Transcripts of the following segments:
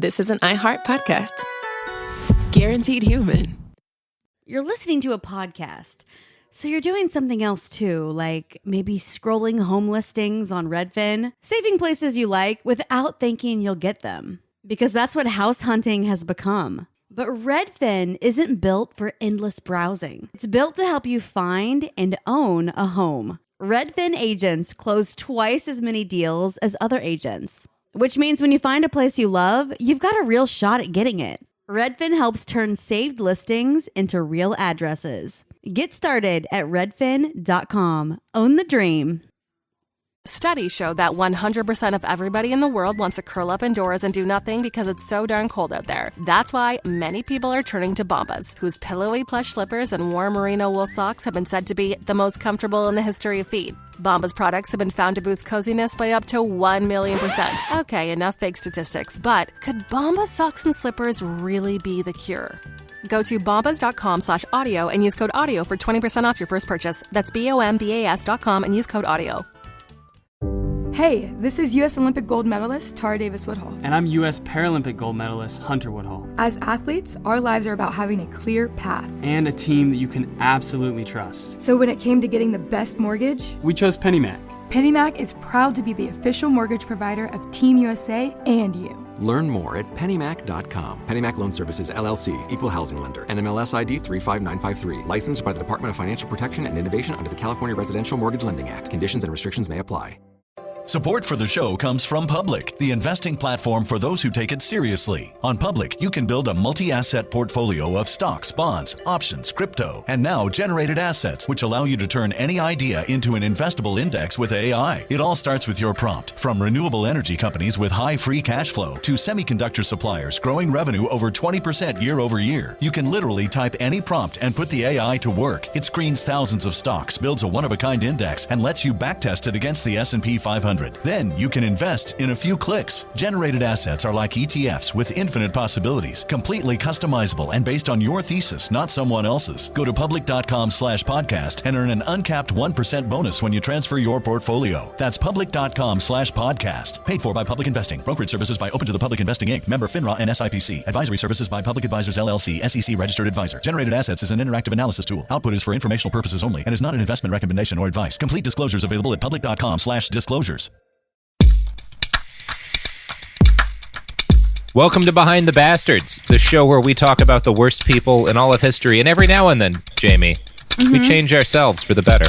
this is an iHeart podcast. Guaranteed human. You're listening to a podcast, so you're doing something else too, like maybe scrolling home listings on Redfin, saving places you like without thinking you'll get them, because that's what house hunting has become. But Redfin isn't built for endless browsing. It's built to help you find and own a home. Redfin agents close twice as many deals as other agents, which means when you find a place you love, you've got a real shot at getting it. Redfin helps turn saved listings into real addresses. Get started at redfin.com. Own the dream. Studies show that 100% of everybody in the world wants to curl up indoors and do nothing because it's so darn cold out there. That's why many people are turning to Bombas, whose pillowy plush slippers and warm merino wool socks have been said to be the most comfortable in the history of feet. Bombas products have been found to boost coziness by up to 1,000,000%. Okay, enough fake statistics, but could Bombas socks and slippers really be the cure? Go to bombas.com/audio and use code AUDIO for 20% off your first purchase. That's BOMBAS.com and use code AUDIO. Hey, this is U.S. Olympic gold medalist Tara Davis Woodhull. And I'm U.S. Paralympic gold medalist Hunter Woodhull. As athletes, our lives are about having a clear path. And a team that you can absolutely trust. So when it came to getting the best mortgage, we chose PennyMac. PennyMac is proud to be the official mortgage provider of Team USA and you. Learn more at pennymac.com. PennyMac Loan Services, LLC, Equal Housing Lender, NMLS ID 35953. Licensed by the Department of Financial Protection and Innovation under the California Residential Mortgage Lending Act. Conditions and restrictions may apply. Support for the show comes from Public, the investing platform for those who take it seriously. On Public, you can build a multi-asset portfolio of stocks, bonds, options, crypto, and now generated assets, which allow you to turn any idea into an investable index with AI. It all starts with your prompt. From renewable energy companies with high free cash flow to semiconductor suppliers growing revenue over 20% year over year. You can literally type any prompt and put the AI to work. It screens thousands of stocks, builds a one-of-a-kind index, and lets you backtest it against the S&P 500. Then you can invest in a few clicks. Generated assets are like ETFs with infinite possibilities, completely customizable and based on your thesis, not someone else's. Go to public.com/podcast and earn an uncapped 1% bonus when you transfer your portfolio. That's public.com/podcast. Paid for by Public Investing. Brokerage services by Open to the Public Investing Inc. Member FINRA and SIPC. Advisory services by Public Advisors LLC, SEC registered advisor. Generated assets is an interactive analysis tool. Output is for informational purposes only and is not an investment recommendation or advice. Complete disclosures available at public.com/disclosures. Welcome to Behind the Bastards, the show where we talk about the worst people in all of history. And every now and then, Jamie, we change ourselves for the better.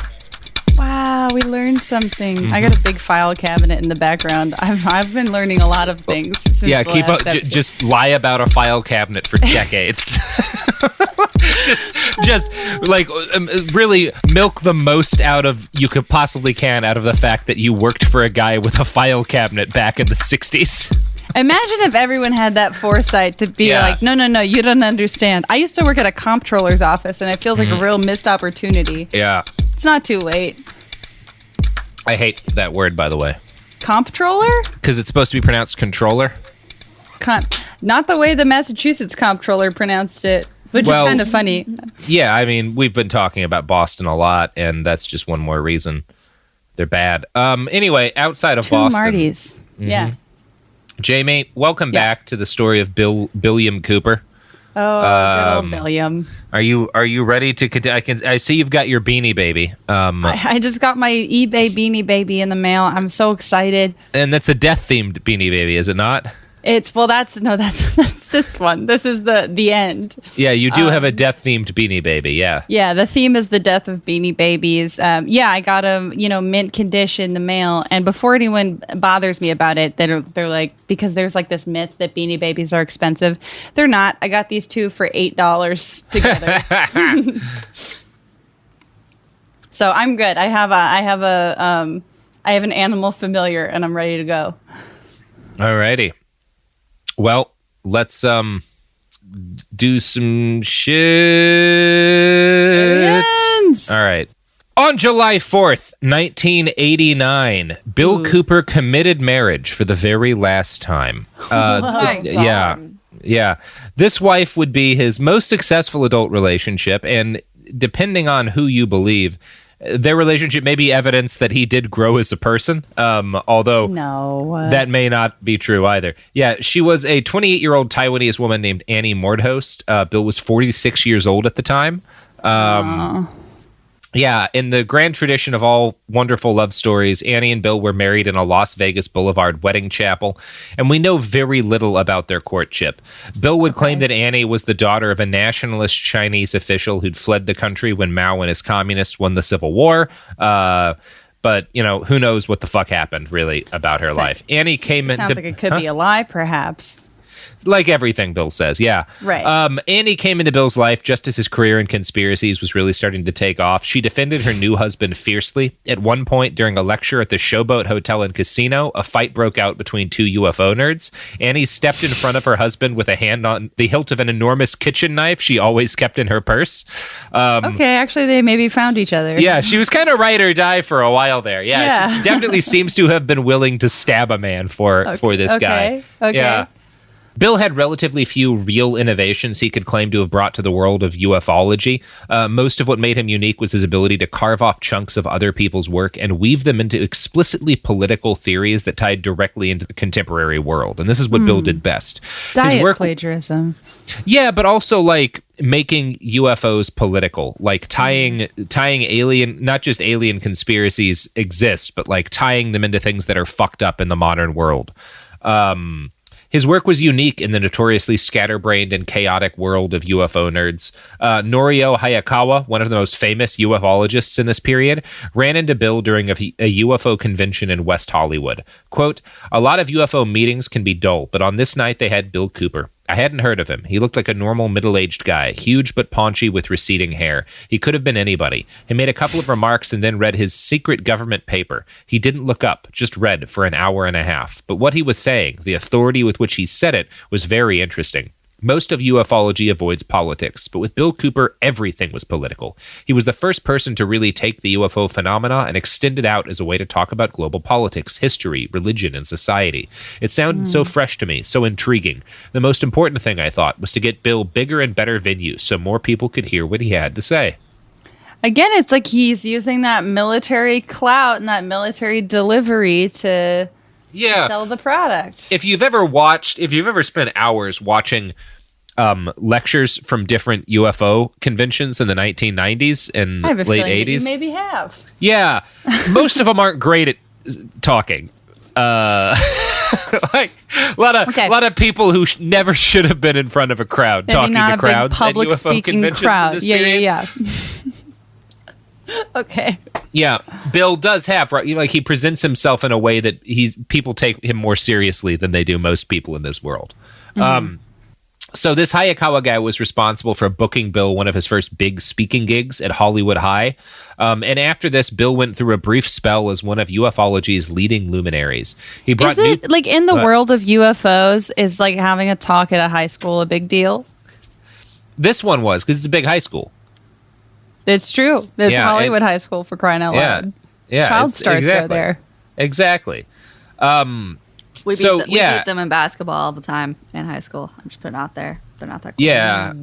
Wow, we learned something. I got a big file cabinet in the background. I've been learning a lot of things. Yeah, keep up. Just lie about a file cabinet for decades. just like really milk the most out of you could possibly can out of the fact that you worked for a guy with a file cabinet back in the 60s. Imagine if everyone had that foresight to be like, no, you don't understand. I used to work at a comptroller's office, and it feels like a real missed opportunity. Yeah. It's not too late. I hate that word, by the way. Comptroller? Because it's supposed to be pronounced controller. Not the way the Massachusetts comptroller pronounced it, which is kind of funny. Yeah, I mean, we've been talking about Boston a lot, and that's just one more reason they're bad. Anyway, outside of Boston. Martys. Yeah. Jamie, welcome back to the story of Billiam Cooper. Oh, good old Billiam. Are you ready to continue? I see you've got your Beanie Baby. I just got my eBay Beanie Baby in the mail. I'm so excited. And that's a death-themed Beanie Baby, is it not? That's this one. This is the end. Yeah, you do have a death-themed Beanie Baby, yeah. Yeah, the theme is the death of Beanie Babies. I got them, mint condition in the mail. And before anyone bothers me about it, they're like, because there's like this myth that Beanie Babies are expensive. They're not. I got these two for $8 together. So I'm good. I have an animal familiar, and I'm ready to go. Alrighty. Well, let's do some shit. Aliens! All right. On July 4th, 1989, Bill Cooper committed marriage for the very last time. Yeah. This wife would be his most successful adult relationship, and depending on who you believe, their relationship may be evidence that he did grow as a person, although that may not be true either. Yeah, she was a 28-year-old Taiwanese woman named Annie Mordhost. Bill was 46 years old at the time. Yeah, in the grand tradition of all wonderful love stories, Annie and Bill were married in a Las Vegas Boulevard wedding chapel, and we know very little about their courtship. Bill would claim that Annie was the daughter of a nationalist Chinese official who'd fled the country when Mao and his communists won the Civil War. But, who knows what the fuck happened, really, about her life. Annie came in... Sounds like it could be a lie, perhaps. Like everything Bill says, yeah. Right. Annie came into Bill's life just as his career in conspiracies was really starting to take off. She defended her new husband fiercely. At one point, during a lecture at the Showboat Hotel and Casino, a fight broke out between two UFO nerds. Annie stepped in front of her husband with a hand on the hilt of an enormous kitchen knife she always kept in her purse. Okay, actually, they maybe found each other. Yeah, she was kind of ride or die for a while there. Yeah. She definitely seems to have been willing to stab a man for this guy. Okay. Yeah. Bill had relatively few real innovations he could claim to have brought to the world of ufology. Most of what made him unique was his ability to carve off chunks of other people's work and weave them into explicitly political theories that tied directly into the contemporary world. And this is what Bill did best. Diet plagiarism. Yeah, but also like making UFOs political, like tying alien, not just alien conspiracies exist, but like tying them into things that are fucked up in the modern world. His work was unique in the notoriously scatterbrained and chaotic world of UFO nerds. Norio Hayakawa, one of the most famous ufologists in this period, ran into Bill during a UFO convention in West Hollywood. Quote, "A lot of UFO meetings can be dull, but on this night they had Bill Cooper. I hadn't heard of him. He looked like a normal middle-aged guy, huge but paunchy with receding hair. He could have been anybody. He made a couple of remarks and then read his secret government paper. He didn't look up, just read for an hour and a half. But what he was saying, the authority with which he said it, was very interesting. Most of ufology avoids politics, but with Bill Cooper, everything was political. He was the first person to really take the UFO phenomena and extend it out as a way to talk about global politics, history, religion, and society. It sounded so fresh to me, so intriguing. The most important thing, I thought, was to get Bill bigger and better venues so more people could hear what he had to say." Again, it's like he's using that military clout and that military delivery to sell the product. If you've ever spent hours watching lectures from different UFO conventions in the 1990s and late 80s. You maybe have. Yeah. Most of them aren't great at talking. Like a lot of people who never should have been in front of a crowd talking to crowds at UFO conventions in this period. Yeah. Okay. Yeah, Bill does have, right, like he presents himself in a way that people take him more seriously than they do most people in this world. So this Hayakawa guy was responsible for booking Bill one of his first big speaking gigs at Hollywood High. And after this, Bill went through a brief spell as one of ufology's leading luminaries. He brought like in the world of UFOs, is like having a talk at a high school a big deal? This one was, because it's a big high school. It's true. It's Hollywood High School, for crying out loud. Yeah. Child stars go there. Exactly. We beat them in basketball all the time in high school. I'm just putting it out there. They're not that cool. Yeah.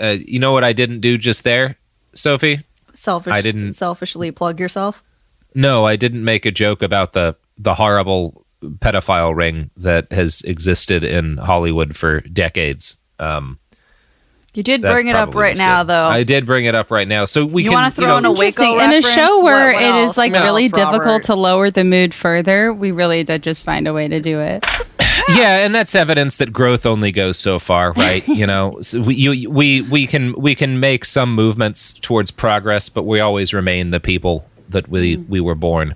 You know what I didn't do just there, Sophie? Selfishly plug yourself? No, I didn't make a joke about the horrible pedophile ring that has existed in Hollywood for decades. You did bring it up right now, though. I did bring it up right now. So we want to throw in a Waco in reference? a show where What it is like really difficult Robert? to lower the mood further. We really did just find a way to do it. Yeah, and that's evidence that growth only goes so far, right? You know, so we can make some movements towards progress, but we always remain the people that we were born.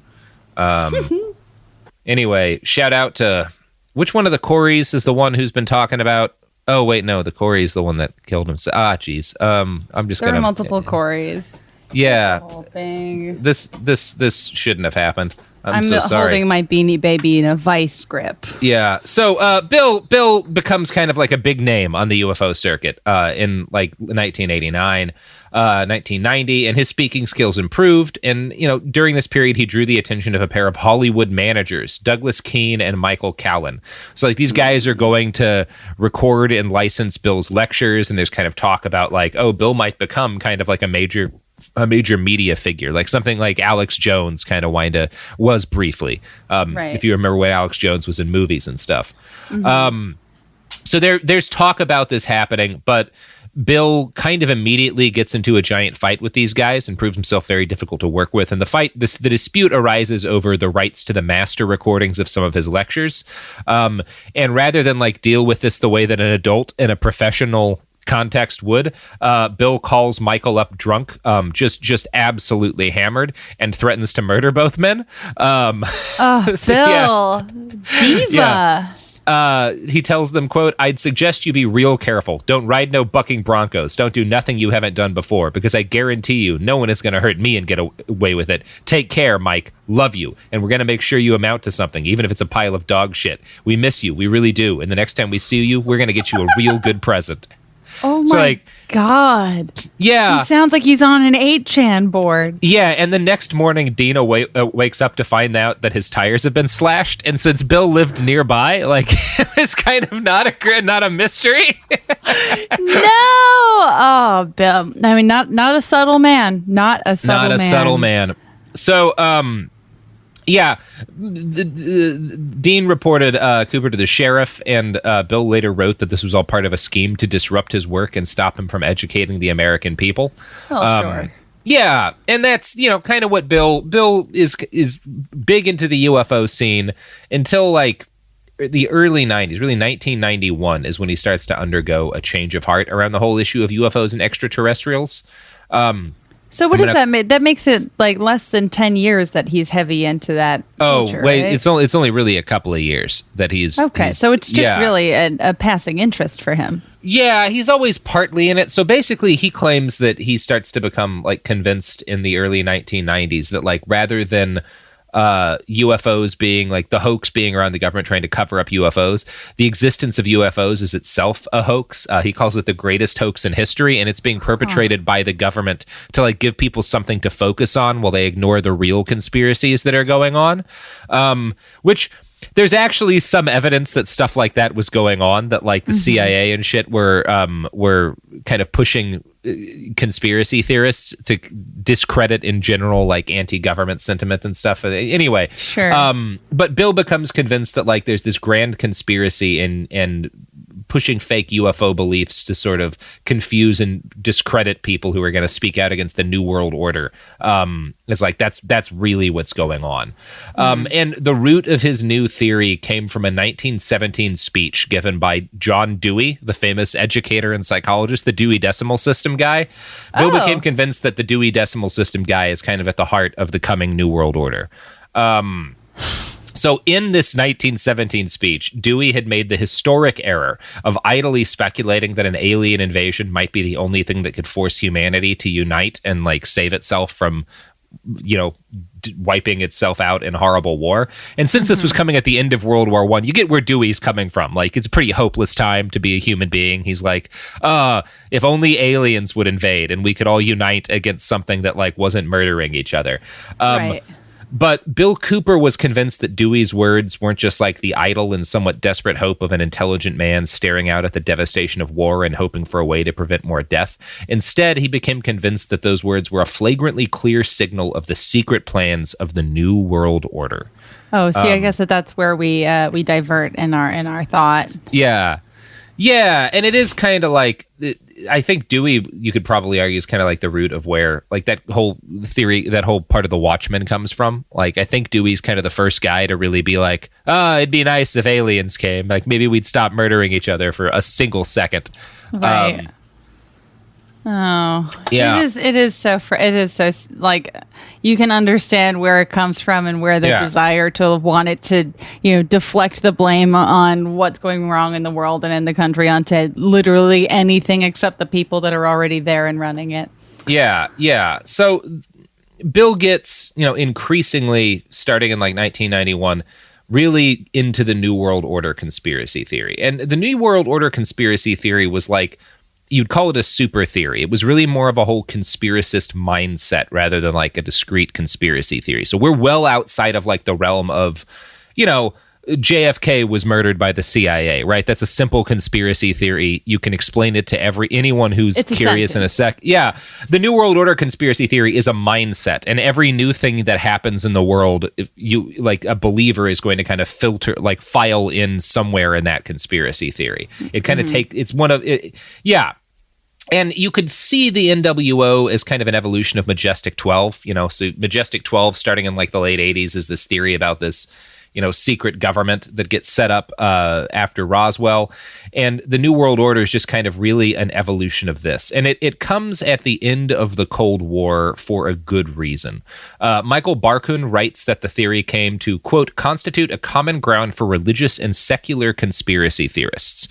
Anyway, shout out to which one of the Coreys is the one who's been talking about? Oh wait, no, the Corey's the one that killed himself. Jeez. I'm just There gonna are multiple Coreys. Yeah. Whole thing. This shouldn't have happened. I'm so sorry. Holding my Beanie Baby in a vice grip. Yeah. So Bill becomes kind of like a big name on the UFO circuit in like 1989, 1990, and his speaking skills improved. And during this period, he drew the attention of a pair of Hollywood managers, Douglas Keane and Michael Callan. So like these guys are going to record and license Bill's lectures, and there's kind of talk about like, oh, Bill might become kind of like a major major media figure, like something like Alex Jones kind of was briefly. If you remember when Alex Jones was in movies and stuff. So there's talk about this happening, but Bill kind of immediately gets into a giant fight with these guys and proves himself very difficult to work with. And the dispute arises over the rights to the master recordings of some of his lectures. And rather than like deal with this the way that an adult in a professional context would, Bill calls Michael up drunk, just absolutely hammered, and threatens to murder both men. Bill, diva. Yeah. He tells them, quote, "I'd suggest you be real careful. Don't ride no bucking broncos. Don't do nothing you haven't done before, because I guarantee you no one is going to hurt me and get away with it. Take care, Mike. Love you. And we're going to make sure you amount to something, even if it's a pile of dog shit. We miss you. We really do. And the next time we see you, we're going to get you a real good present." Oh my God. Yeah. He sounds like he's on an 8chan board. Yeah, and the next morning, Dean wakes up to find out that his tires have been slashed. And since Bill lived nearby, like, it was kind of not a mystery. No! Oh, Bill. I mean, not a subtle man. Not a subtle man. So, yeah, Dean reported Cooper to the sheriff, and Bill later wrote that this was all part of a scheme to disrupt his work and stop him from educating the American people. Oh, sure. Yeah, and that's, kind of what Bill is big into the UFO scene until like the early 90s. Really 1991 is when he starts to undergo a change of heart around the whole issue of UFOs and extraterrestrials. So what does that make? That makes it like less than 10 years that he's heavy into that culture, wait, right? it's only really a couple of years that he's... So it's just really a passing interest for him. Yeah, he's always partly in it. So basically he claims that he starts to become like convinced in the early 1990s that like rather than UFOs being like the hoax being around the government trying to cover up UFOs, the existence of UFOs is itself a hoax. He calls it the greatest hoax in history, and it's being perpetrated by the government to like give people something to focus on while they ignore the real conspiracies that are going on. Which there's actually some evidence that stuff like that was going on, that like the CIA and shit were kind of pushing conspiracy theorists to discredit in general like anti-government sentiment and stuff. Anyway, sure. But Bill becomes convinced that like there's this grand conspiracy and pushing fake UFO beliefs to sort of confuse and discredit people who are going to speak out against the New World Order. It's like that's really what's going on. And the root of his new theory came from a 1917 speech given by John Dewey, the famous educator and psychologist, the Dewey Decimal System guy. Bill became convinced that the Dewey Decimal System guy is kind of at the heart of the coming New World Order. So in this 1917 speech, Dewey had made the historic error of idly speculating that an alien invasion might be the only thing that could force humanity to unite and like save itself from, wiping itself out in horrible war. And since this was coming at the end of World War I, you get where Dewey's coming from. Like, it's a pretty hopeless time to be a human being. He's like, if only aliens would invade and we could all unite against something that like wasn't murdering each other. Right. But Bill Cooper was convinced that Dewey's words weren't just like the idle and somewhat desperate hope of an intelligent man staring out at the devastation of war and hoping for a way to prevent more death. Instead, he became convinced that those words were a flagrantly clear signal of the secret plans of the New World Order. Oh, see, I guess that's where we divert in our thought. Yeah. Yeah, and it is kind of like, I think Dewey, you could probably argue, is kind of like the root of where, like, that whole theory, that whole part of the Watchmen comes from. Like, I think Dewey's kind of the first guy to really be like, it'd be nice if aliens came. Like, maybe we'd stop murdering each other for a single second. Right. Yeah. It is so like, you can understand where it comes from and where the desire to want it to, deflect the blame on what's going wrong in the world and in the country onto literally anything except the people that are already there and running it. Yeah. Yeah. So Bill gets, increasingly starting in like 1991, really into the New World Order conspiracy theory. And the New World Order conspiracy theory was like, you'd call it a super theory. It was really more of a whole conspiracist mindset rather than like a discrete conspiracy theory. So we're well outside of like the realm of, JFK was murdered by the CIA, right? That's a simple conspiracy theory. You can explain it to anyone who's curious in a sec. Yeah. The New World Order conspiracy theory is a mindset, and every new thing that happens in the world, if you like a believer is going to kind of file in somewhere in that conspiracy theory. It kind of it's one of it. Yeah. And you could see the NWO as kind of an evolution of Majestic 12, so Majestic 12 starting in like the late 80s is this theory about this, secret government that gets set up after Roswell. And the New World Order is just kind of really an evolution of this. And it comes at the end of the Cold War for a good reason. Michael Barkun writes that the theory came to, quote, constitute a common ground for religious and secular conspiracy theorists.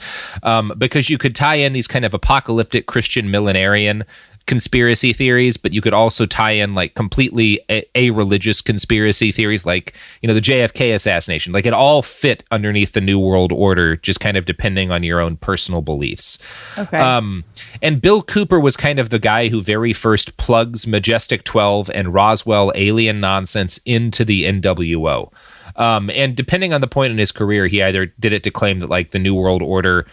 Because you could tie in these kind of apocalyptic Christian millenarian conspiracy theories, but you could also tie in like completely a-religious conspiracy theories, like, the JFK assassination. Like, it all fit underneath the New World Order, just kind of depending on your own personal beliefs. Okay. And Bill Cooper was kind of the guy who very first plugs Majestic 12 and Roswell alien nonsense into the NWO. And depending on the point in his career, he either did it to claim that like the New World Order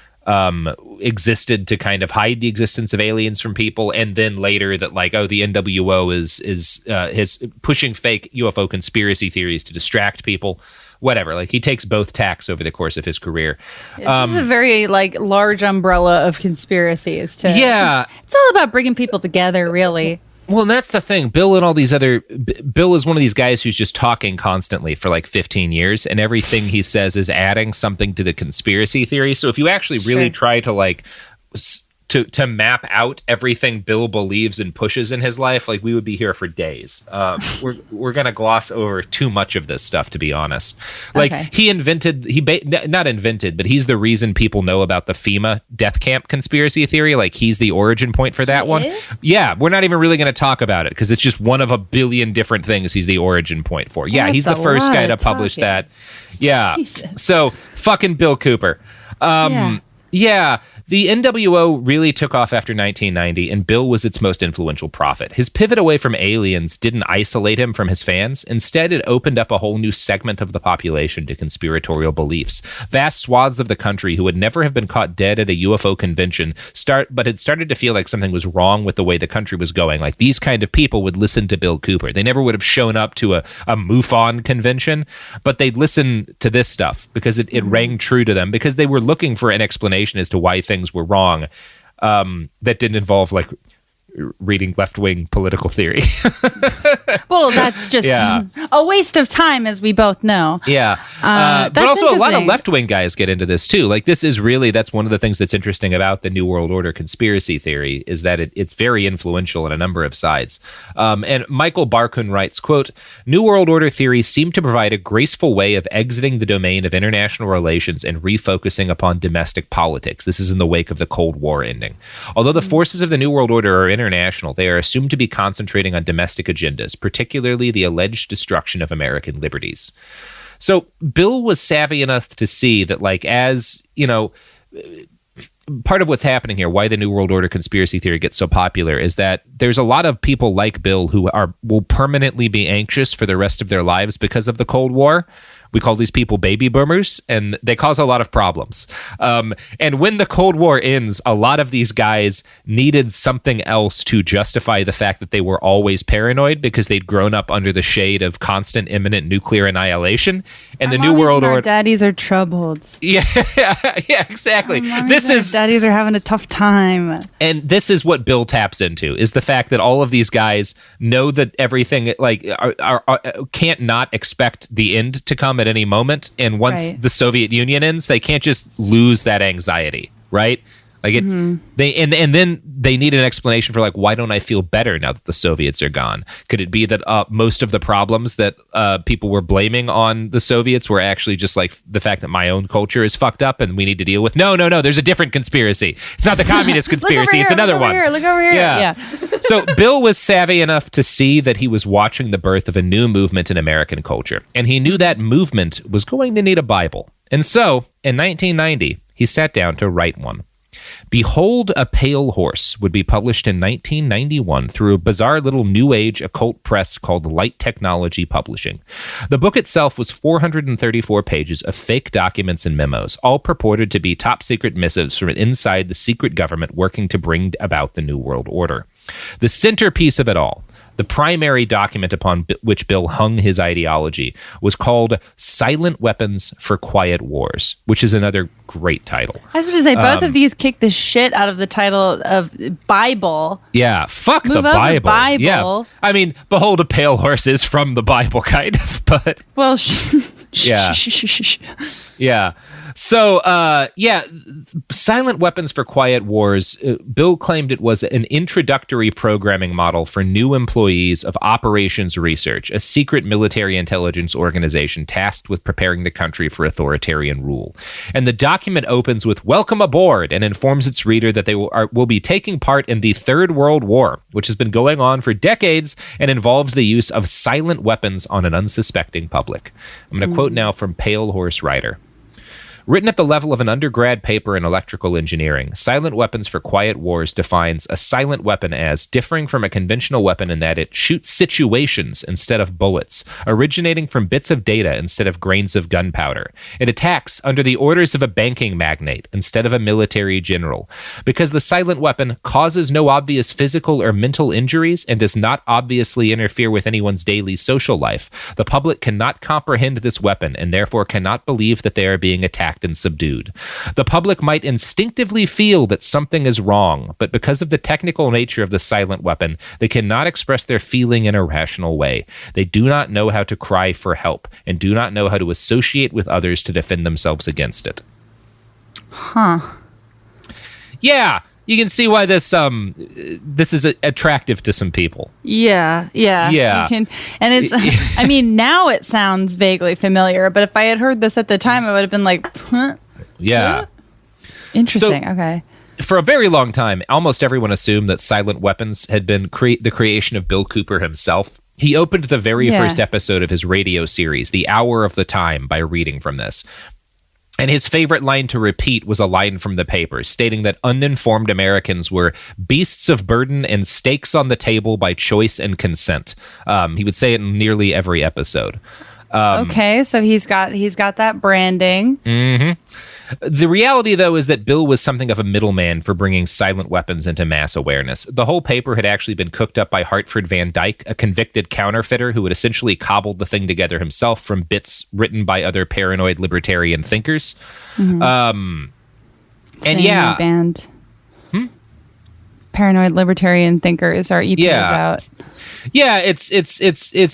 existed to kind of hide the existence of aliens from people, and then later that like, the NWO is his pushing fake UFO conspiracy theories to distract people, whatever. Like, he takes both tacks over the course of his career. This is a very like large umbrella of conspiracies too. Yeah, it's all about bringing people together, really. Well, and that's the thing. Bill and all these Bill is one of these guys who's just talking constantly for like 15 years, and everything he says is adding something to the conspiracy theory. So if you actually really try to like to map out everything Bill believes and pushes in his life, like, we would be here for days. We're gonna gloss over too much of this stuff, to be honest. Like, not invented, but he's the reason people know about the FEMA death camp conspiracy theory. Like, he's the origin point for that one. Yeah, we're not even really gonna talk about it because it's just one of a billion different things he's the origin point for. Yeah, he's the first guy to publish that. Yeah. Jesus. So fucking Bill Cooper. Yeah, the NWO really took off after 1990, and Bill was its most influential prophet. His pivot away from aliens didn't isolate him from his fans. Instead, it opened up a whole new segment of the population to conspiratorial beliefs. Vast swaths of the country who would never have been caught dead at a UFO convention but had started to feel like something was wrong with the way the country was going. Like, these kind of people would listen to Bill Cooper. They never would have shown up to a MUFON convention, but they'd listen to this stuff because it rang true to them, because they were looking for an explanation as to why things were wrong, that didn't involve like reading left-wing political theory. Well, that's just a waste of time, as we both know. Yeah. But also a lot of left-wing guys get into this too. Like, this is really, that's one of the things that's interesting about the New World Order conspiracy theory, is that it's very influential in a number of sides. And Michael Barkun writes, quote, New World Order theories seem to provide a graceful way of exiting the domain of international relations and refocusing upon domestic politics. This is in the wake of the Cold War ending. Although the forces of the New World Order are international, they are assumed to be concentrating on domestic agendas, particularly the alleged destruction of American liberties. So Bill was savvy enough to see that, like, as, part of what's happening here, why the New World Order conspiracy theory gets so popular, is that there's a lot of people like Bill who will permanently be anxious for the rest of their lives because of the Cold War. We call these people baby boomers, and they cause a lot of problems. And when the Cold War ends, a lot of these guys needed something else to justify the fact that they were always paranoid, because they'd grown up under the shade of constant imminent nuclear annihilation. And the New World Order... daddies are troubled. Yeah, exactly. Daddies are having a tough time. And this is what Bill taps into, is the fact that all of these guys know that everything, like, can't not expect the end to come at any moment, and once the Soviet Union ends, they can't just lose that anxiety, right? Like, they and then they need an explanation for, like, why don't I feel better now that the Soviets are gone? Could it be that most of the problems that people were blaming on the Soviets were actually just like the fact that my own culture is fucked up and we need to deal with? No, there's a different conspiracy. It's not the communist conspiracy. It's another one. Look over here. Yeah. So Bill was savvy enough to see that he was watching the birth of a new movement in American culture, and he knew that movement was going to need a Bible. And so, in 1990, he sat down to write one. Behold a Pale Horse would be published in 1991 through a bizarre little new age occult press called Light Technology Publishing. The book itself was 434 pages of fake documents and memos, all purported to be top secret missives from inside the secret government working to bring about the New World Order. The centerpiece of it all, the primary document upon which Bill hung his ideology, was called Silent Weapons for Quiet Wars, which is another great title. I was supposed to say, both of these kick the shit out of the title of Bible. Yeah, fuck the Bible. Yeah. I mean, Behold a Pale Horse is from the Bible, kind of, but... Well, yeah. Yeah. So, Silent Weapons for Quiet Wars, Bill claimed it was an introductory programming model for new employees of Operations Research, a secret military intelligence organization tasked with preparing the country for authoritarian rule. And the document opens with "Welcome aboard" and informs its reader that they will be taking part in the Third World War, which has been going on for decades and involves the use of silent weapons on an unsuspecting public. I'm going to quote now from Pale Horse Writer. Written at the level of an undergrad paper in electrical engineering, Silent Weapons for Quiet Wars defines a silent weapon as differing from a conventional weapon in that it shoots situations instead of bullets, originating from bits of data instead of grains of gunpowder. It attacks under the orders of a banking magnate instead of a military general. Because the silent weapon causes no obvious physical or mental injuries and does not obviously interfere with anyone's daily social life, the public cannot comprehend this weapon and therefore cannot believe that they are being attacked and subdued. The public might instinctively feel that something is wrong, but because of the technical nature of the silent weapon, they cannot express their feeling in a rational way. They do not know how to cry for help and do not know how to associate with others to defend themselves against it. Huh. Yeah, you can see why this is attractive to some people. Yeah. You can, and it's. I mean, now it sounds vaguely familiar, but if I had heard this at the time, I would have been like, huh? Yeah. Interesting. Okay. For a very long time, almost everyone assumed that silent weapons had been the creation of Bill Cooper himself. He opened the very first episode of his radio series, The Hour of the Time, by reading from this. And his favorite line to repeat was a line from the papers, stating that uninformed Americans were beasts of burden and stakes on the table by choice and consent. He would say it in nearly every episode. Okay, so he's got that branding. Mm-hmm. The reality, though, is that Bill was something of a middleman for bringing silent weapons into mass awareness. The whole paper had actually been cooked up by Hartford Van Dyke, a convicted counterfeiter who had essentially cobbled the thing together himself from bits written by other paranoid libertarian thinkers. Mm-hmm. Band. Paranoid libertarian thinkers. Our EP is out. Yeah, it's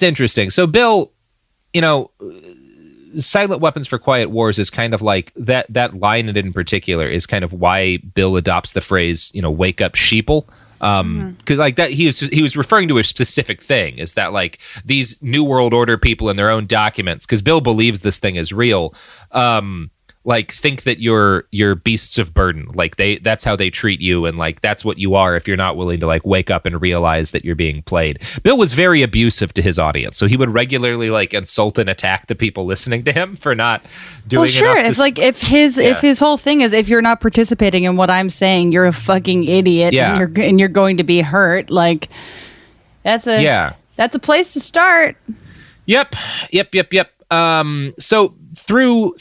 interesting. So Bill, Silent Weapons for Quiet Wars is kind of like that line in particular is kind of why Bill adopts the phrase, wake up sheeple. Because like that, he was referring to a specific thing, is that like these New World Order people in their own documents, because Bill believes this thing is real, like think that you're beasts of burden, like that's how they treat you, and like that's what you are if you're not willing to like wake up and realize that you're being played. Bill was very abusive to his audience, so he would regularly like insult and attack the people listening to him for not doing. Well, sure. If his whole thing is, if you're not participating in what I'm saying, you're a fucking idiot, and you're going to be hurt. Like that's a place to start. Yep. So through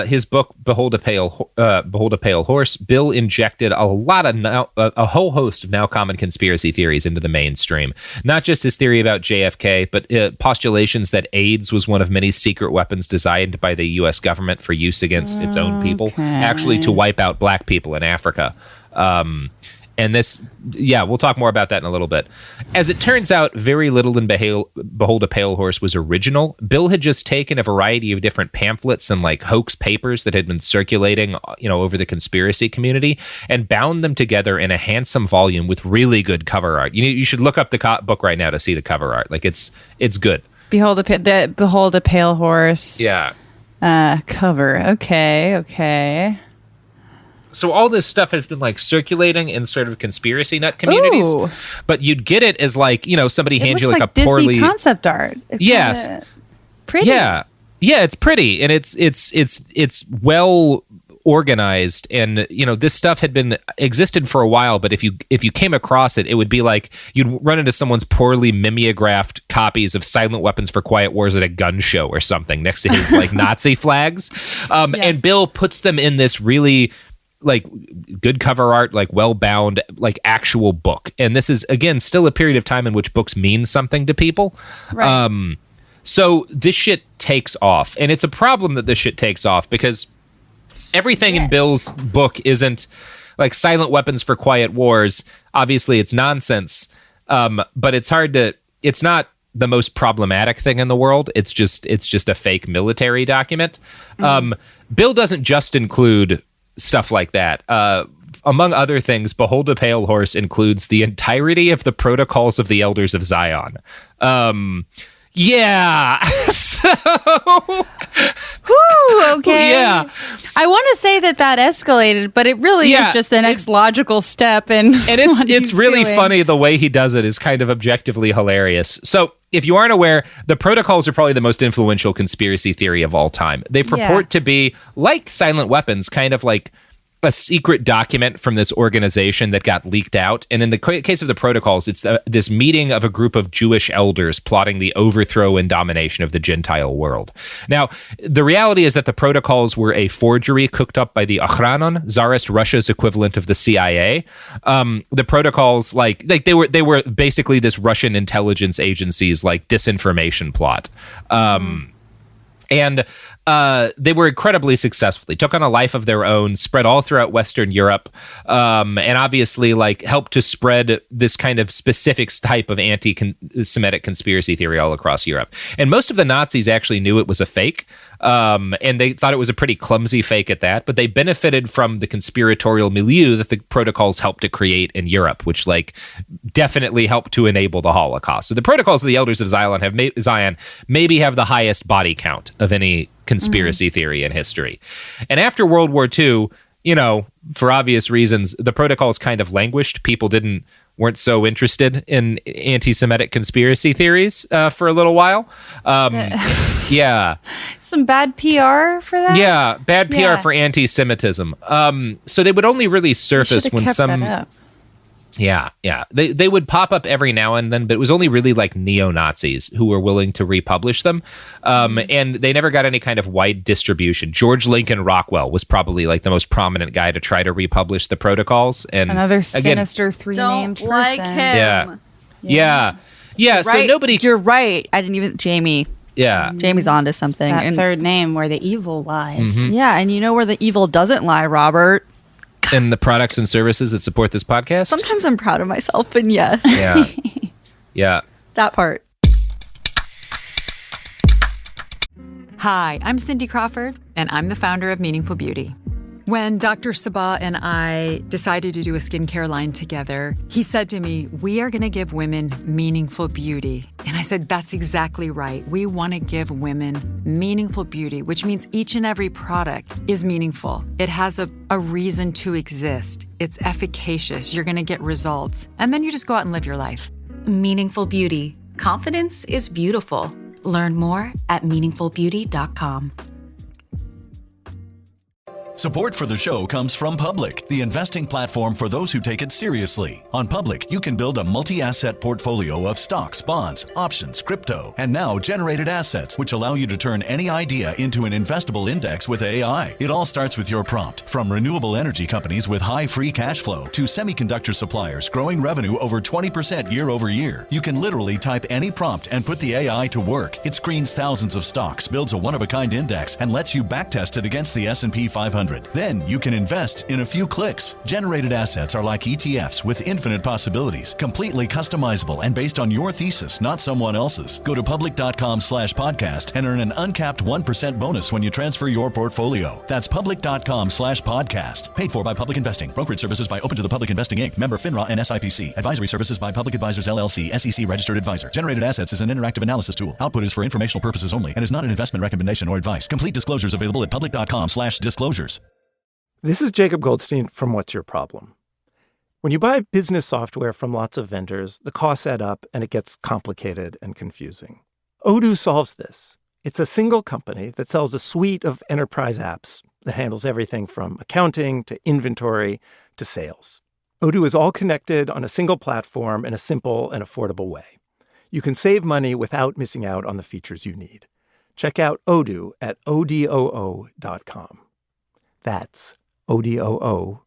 his book Behold a Pale Horse, Bill injected a whole host of now common conspiracy theories into the mainstream. Not just his theory about JFK, but postulations that AIDS was one of many secret weapons designed by the U.S. government for use against its own people, actually to wipe out black people in Africa. And this, we'll talk more about that in a little bit. As it turns out, very little in Behold a Pale Horse was original. Bill had just taken a variety of different pamphlets and like hoax papers that had been circulating, over the conspiracy community, and bound them together in a handsome volume with really good cover art. You should look up the book right now to see the cover art. Like it's good. Behold a Pale Horse. Yeah. Cover. Okay. So all this stuff has been like circulating in sort of conspiracy nut communities. Ooh. But you'd get it as like, somebody hands you like a poorly Disney concept art. It's pretty. Yeah, it's pretty, and it's well organized, and this stuff had been existed for a while, but if you came across it, it would be like you'd run into someone's poorly mimeographed copies of Silent Weapons for Quiet Wars at a gun show or something next to his like Nazi flags. And Bill puts them in this really like good cover art, like well bound, like actual book. And this is again still a period of time in which books mean something to people. Right. So this shit takes off, and it's a problem that this shit takes off because everything in Bill's book isn't like Silent Weapons for Quiet Wars. Obviously it's nonsense. But it's not the most problematic thing in the world. It's just a fake military document. Bill doesn't just include stuff like that. Among other things, Behold a Pale Horse includes the entirety of the Protocols of the Elders of Zion. Yeah. So. Whew, okay. Yeah. I want to say that escalated, but it really is just the next logical step. And it's really funny. The way he does it is kind of objectively hilarious. So if you aren't aware, the Protocols are probably the most influential conspiracy theory of all time. They purport to be, like Silent Weapons, kind of like a secret document from this organization that got leaked out. And in the case of the Protocols, it's this meeting of a group of Jewish elders plotting the overthrow and domination of the Gentile world. Now, the reality is that the Protocols were a forgery cooked up by the Ochranon, Tsarist Russia's equivalent of the CIA. The Protocols, like they were basically this Russian intelligence agency's like disinformation plot. And they were incredibly successful. They took on a life of their own, spread all throughout Western Europe, and obviously like helped to spread this kind of specific type of anti-Semitic conspiracy theory all across Europe. And most of the Nazis actually knew it was a fake, and they thought it was a pretty clumsy fake at that, but they benefited from the conspiratorial milieu that the Protocols helped to create in Europe, which like definitely helped to enable the Holocaust. So the Protocols of the Elders of Zion maybe have the highest body count of any conspiracy theory in history. And after World War II, for obvious reasons, the Protocols kind of languished. People weren't so interested in anti-Semitic conspiracy theories for a little while. Yeah. Some bad PR for that? Yeah, bad PR for anti-Semitism. So they would only really surface when some... Yeah. They would pop up every now and then, but it was only really like neo-Nazis who were willing to republish them. And they never got any kind of wide distribution. George Lincoln Rockwell was probably like the most prominent guy to try to republish the Protocols. And another sinister three-named person. Like him. Yeah. Right. So nobody... You're right. I didn't even... Jamie. Yeah. Jamie's onto something. That third name where the evil lies. Mm-hmm. Yeah, and you know where the evil doesn't lie, Robert? And the products and services that support this podcast? Sometimes I'm proud of myself, and yes. Yeah. That part. Hi, I'm Cindy Crawford, and I'm the founder of Meaningful Beauty. When Dr. Sabah and I decided to do a skincare line together, he said to me, we are going to give women meaningful beauty. And I said, that's exactly right. We want to give women meaningful beauty, which means each and every product is meaningful. It has a reason to exist. It's efficacious. You're going to get results. And then you just go out and live your life. Meaningful Beauty. Confidence is beautiful. Learn more at meaningfulbeauty.com. Support for the show comes from Public, the investing platform for those who take it seriously. On Public, you can build a multi-asset portfolio of stocks, bonds, options, crypto, and now generated assets, which allow you to turn any idea into an investable index with AI. It all starts with your prompt. From renewable energy companies with high free cash flow to semiconductor suppliers growing revenue over 20% year over year, you can literally type any prompt and put the AI to work. It screens thousands of stocks, builds a one-of-a-kind index, and lets you backtest it against the S&P 500. Then you can invest in a few clicks. Generated assets are like ETFs with infinite possibilities, completely customizable and based on your thesis, not someone else's. Go to public.com/podcast and earn an uncapped 1% bonus when you transfer your portfolio. That's public.com/podcast. Paid for by Public Investing. Brokerage services by Open to the Public Investing Inc. Member FINRA and SIPC. Advisory services by Public Advisors LLC, SEC registered advisor. Generated assets is an interactive analysis tool. Output is for informational purposes only and is not an investment recommendation or advice. Complete disclosures available at public.com/disclosures. This is Jacob Goldstein from What's Your Problem? When you buy business software from lots of vendors, the costs add up and it gets complicated and confusing. Odoo solves this. It's a single company that sells a suite of enterprise apps, that handles everything from accounting to inventory to sales. Odoo is all connected on a single platform in a simple and affordable way. You can save money without missing out on the features you need. Check out Odoo at odoo.com. That's odoo.com.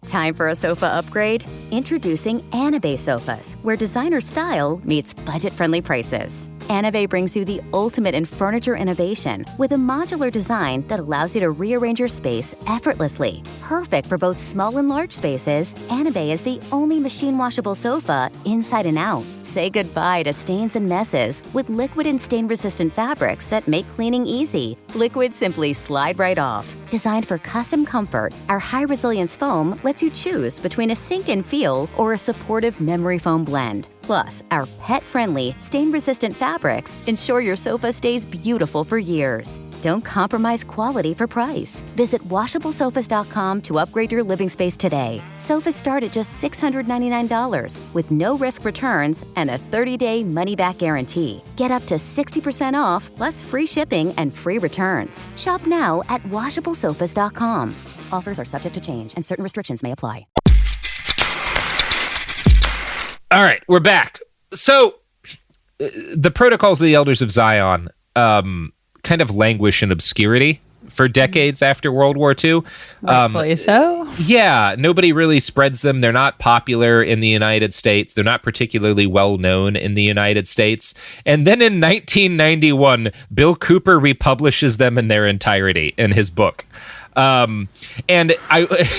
Time for a sofa upgrade? Introducing Anabay Sofas, where designer style meets budget-friendly prices. Anabay brings you the ultimate in furniture innovation with a modular design that allows you to rearrange your space effortlessly. Perfect for both small and large spaces, Anabay is the only machine-washable sofa inside and out. Say goodbye to stains and messes with liquid and stain-resistant fabrics that make cleaning easy. Liquids simply slide right off. Designed for custom comfort, our high-resilience foam lets you choose between a sink-in feel or a supportive memory foam blend. Plus, our pet-friendly, stain-resistant fabrics ensure your sofa stays beautiful for years. Don't compromise quality for price. Visit WashableSofas.com to upgrade your living space today. Sofas start at just $699 with no risk returns and a 30-day money-back guarantee. Get up to 60% off, plus free shipping and free returns. Shop now at WashableSofas.com. Offers are subject to change and certain restrictions may apply. All right, we're back. So, the Protocols of the Elders of Zion kind of languish in obscurity for decades after World War II. Rightfully so. Yeah, nobody really spreads them. They're not popular in the United States. They're not particularly well known in the United States. And then in 1991, Bill Cooper republishes them in their entirety in his book. And I...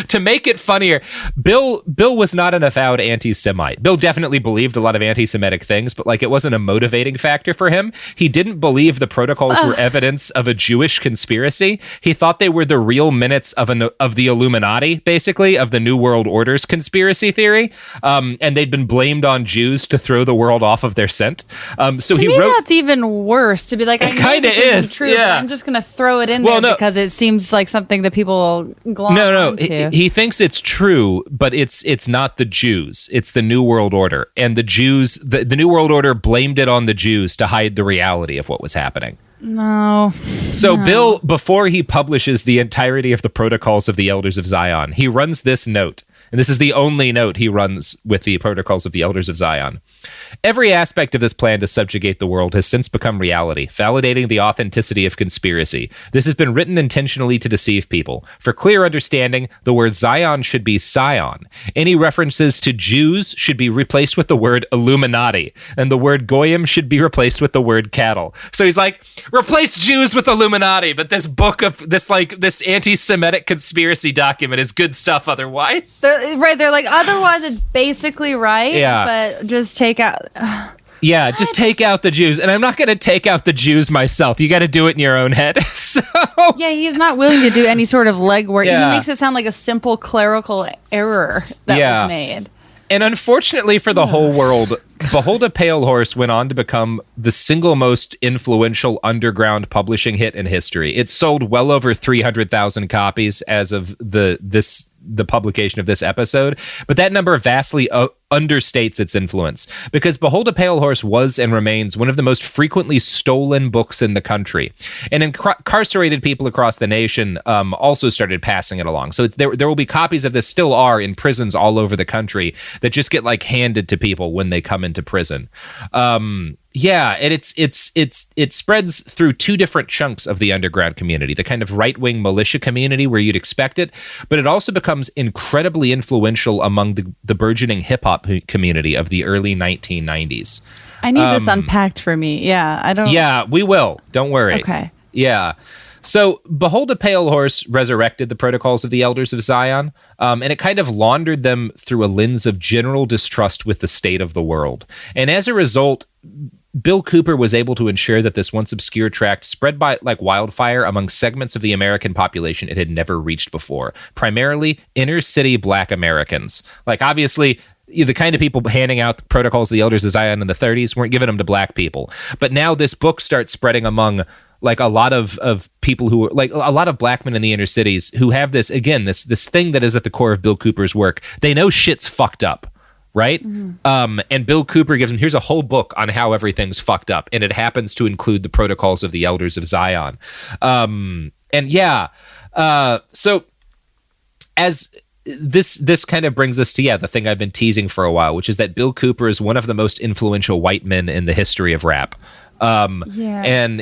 To make it funnier, Bill was not an avowed anti-Semite. Bill definitely believed a lot of anti-Semitic things, but like it wasn't a motivating factor for him. He didn't believe the protocols were evidence of a Jewish conspiracy. He thought they were the real minutes of the Illuminati, basically, of the New World Order's conspiracy theory. And they'd been blamed on Jews to throw the world off of their scent. So to he me, wrote, that's even worse. To be like, I know this isn't true, but I'm just going to throw it in there because it seems like something that people glom onto. He thinks it's true, but it's not the Jews. It's the New World Order. And the Jews, the New World Order blamed it on the Jews to hide the reality of what was happening. No. So Bill, before he publishes the entirety of the Protocols of the Elders of Zion, he runs this note. And this is the only note he runs with the Protocols of the Elders of Zion. Every aspect of this plan to subjugate the world has since become reality, validating the authenticity of conspiracy. This has been written intentionally to deceive people. For clear understanding, the word Zion should be Sion. Any references to Jews should be replaced with the word Illuminati, and the word Goyim should be replaced with the word cattle. So he's like, replace Jews with Illuminati, but this book of this anti-Semitic conspiracy document is good stuff otherwise. They're like, otherwise it's basically right, but just take out... Yeah, just take out the Jews. And I'm not going to take out the Jews myself. You got to do it in your own head. Yeah, he's not willing to do any sort of legwork. Yeah. He makes it sound like a simple clerical error that was made. And unfortunately for the whole world, Behold a Pale Horse went on to become the single most influential underground publishing hit in history. It sold well over 300,000 copies as of the publication of this episode, but that number vastly understates its influence, because Behold a Pale Horse was and remains one of the most frequently stolen books in the country. And incarcerated people across the nation also started passing it along. So there will be copies of this, still are, in prisons all over the country that just get like handed to people when they come into prison. Yeah, and it spreads through two different chunks of the underground community, the kind of right-wing militia community where you'd expect it, but it also becomes incredibly influential among the burgeoning hip-hop community of the early 1990s. I need this unpacked for me. Yeah, we will. Don't worry. Okay. Yeah. So Behold a Pale Horse resurrected the Protocols of the Elders of Zion, and it kind of laundered them through a lens of general distrust with the state of the world. And as a result, Bill Cooper was able to ensure that this once obscure tract spread by like wildfire among segments of the American population it had never reached before, primarily inner city Black Americans. Like, obviously, the kind of people handing out the Protocols of the Elders of Zion in the 30s weren't giving them to Black people. But now this book starts spreading among like a lot of people who are like a lot of Black men in the inner cities who have this, again, this thing that is at the core of Bill Cooper's work. They know shit's fucked up. Right? Mm-hmm. And Bill Cooper gives him, here's a whole book on how everything's fucked up. And it happens to include the Protocols of the Elders of Zion. And yeah, so as this kind of brings us to the thing I've been teasing for a while, which is that Bill Cooper is one of the most influential white men in the history of rap. Biographer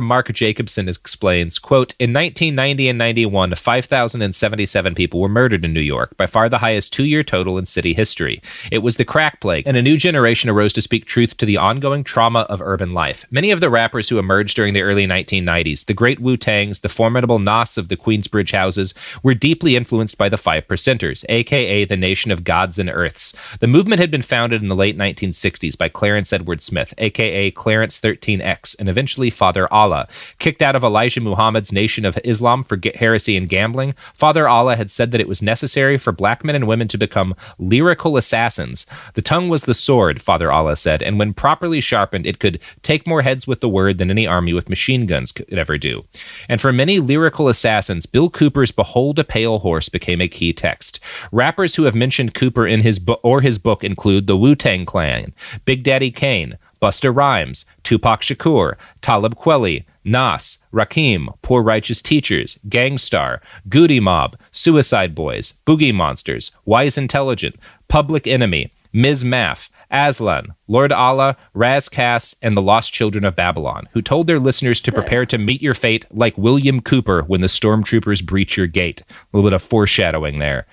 Mark Jacobson explains, quote, in 1990 and 91, 5,077 people were murdered in New York, by far the highest 2-year total in city history. It was the crack plague, and a new generation arose to speak truth to the ongoing trauma of urban life. Many of the rappers who emerged during the early 1990s, the great Wu-Tangs, the formidable Nas of the Queensbridge houses, were deeply influenced by the Five Percenters, aka the Nation of Gods and Earths. The movement had been founded in the late 1960s by Clarence Edward Smith, aka Clarence 13X, and eventually Father Allah. Kicked out of Elijah Muhammad's Nation of Islam for heresy and gambling, Father Allah had said that it was necessary for black men and women to become lyrical assassins. The tongue was the sword, Father Allah said, and when properly sharpened, it could take more heads with the word than any army with machine guns could ever do. And for many lyrical assassins, Bill Cooper's Behold a Pale Horse became a key text. Rappers who have mentioned Cooper in his book include the Wu-Tang Clan, Big Daddy Kane, Busta Rhymes, Tupac Shakur, Talib Kweli, Nas, Rakim, Poor Righteous Teachers, Gang Starr, Goody Mob, Suicide Boys, Boogie Monsters, Wise Intelligent, Public Enemy, Ms. Maff, Aslan, Lord Allah, Raz Kass, and the Lost Children of Babylon, who told their listeners to prepare to meet your fate like William Cooper when the stormtroopers breach your gate. A little bit of foreshadowing there.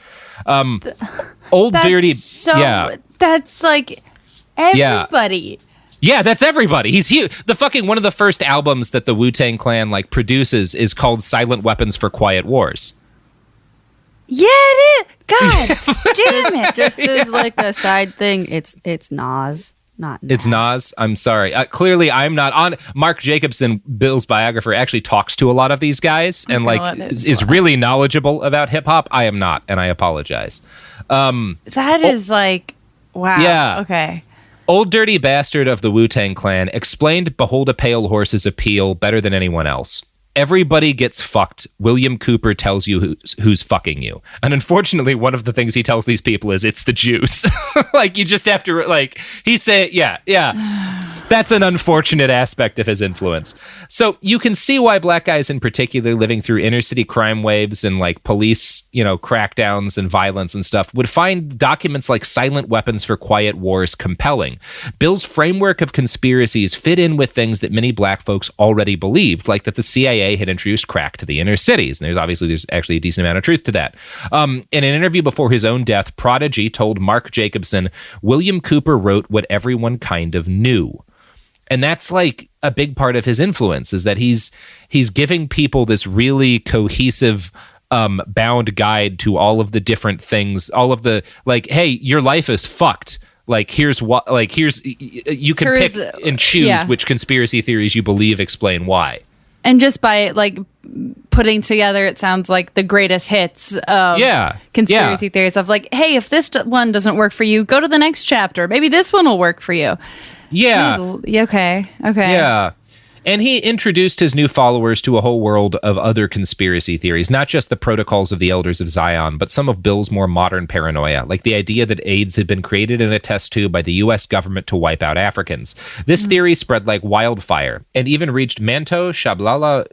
That's like everybody. Yeah, that's everybody. He's huge. The fucking one of the first albums that the Wu-Tang Clan produces is called Silent Weapons for Quiet Wars. Yeah, it is. God damn it. Just as like a side thing, it's Nas, not Nas. It's Nas. I'm sorry. Clearly, I'm not on. Mark Jacobson, Bill's biographer, actually talks to a lot of these guys and is really knowledgeable about hip hop. I am not, and I apologize. That is like, wow. Yeah. Okay. Old Dirty Bastard of the Wu-Tang Clan explained Behold a Pale Horse's appeal better than anyone else. Everybody gets fucked. William Cooper tells you who's fucking you. And unfortunately, one of the things he tells these people is it's the Jews. You just have to, he said, yeah. That's an unfortunate aspect of his influence. So you can see why black guys in particular living through inner city crime waves and police, crackdowns and violence and stuff would find documents like Silent Weapons for Quiet Wars compelling. Bill's framework of conspiracies fit in with things that many black folks already believed, like that the CIA had introduced crack to the inner cities. And there's actually a decent amount of truth to that. In an interview before his own death, Prodigy told Mark Jacobson, William Cooper wrote what everyone kind of knew. And that's a big part of his influence, is that he's giving people this really cohesive bound guide to all of the different things, all of the hey, your life is fucked. You can pick and choose which conspiracy theories you believe explain why. And just by putting together, it sounds like the greatest hits of conspiracy theories of hey, if this one doesn't work for you, go to the next chapter. Maybe this one will work for you. Yeah. Okay. Yeah. And he introduced his new followers to a whole world of other conspiracy theories, not just the protocols of the Elders of Zion, but some of Bill's more modern paranoia, like the idea that AIDS had been created in a test tube by the U.S. government to wipe out Africans. This theory spread like wildfire and even reached Manto Shabalala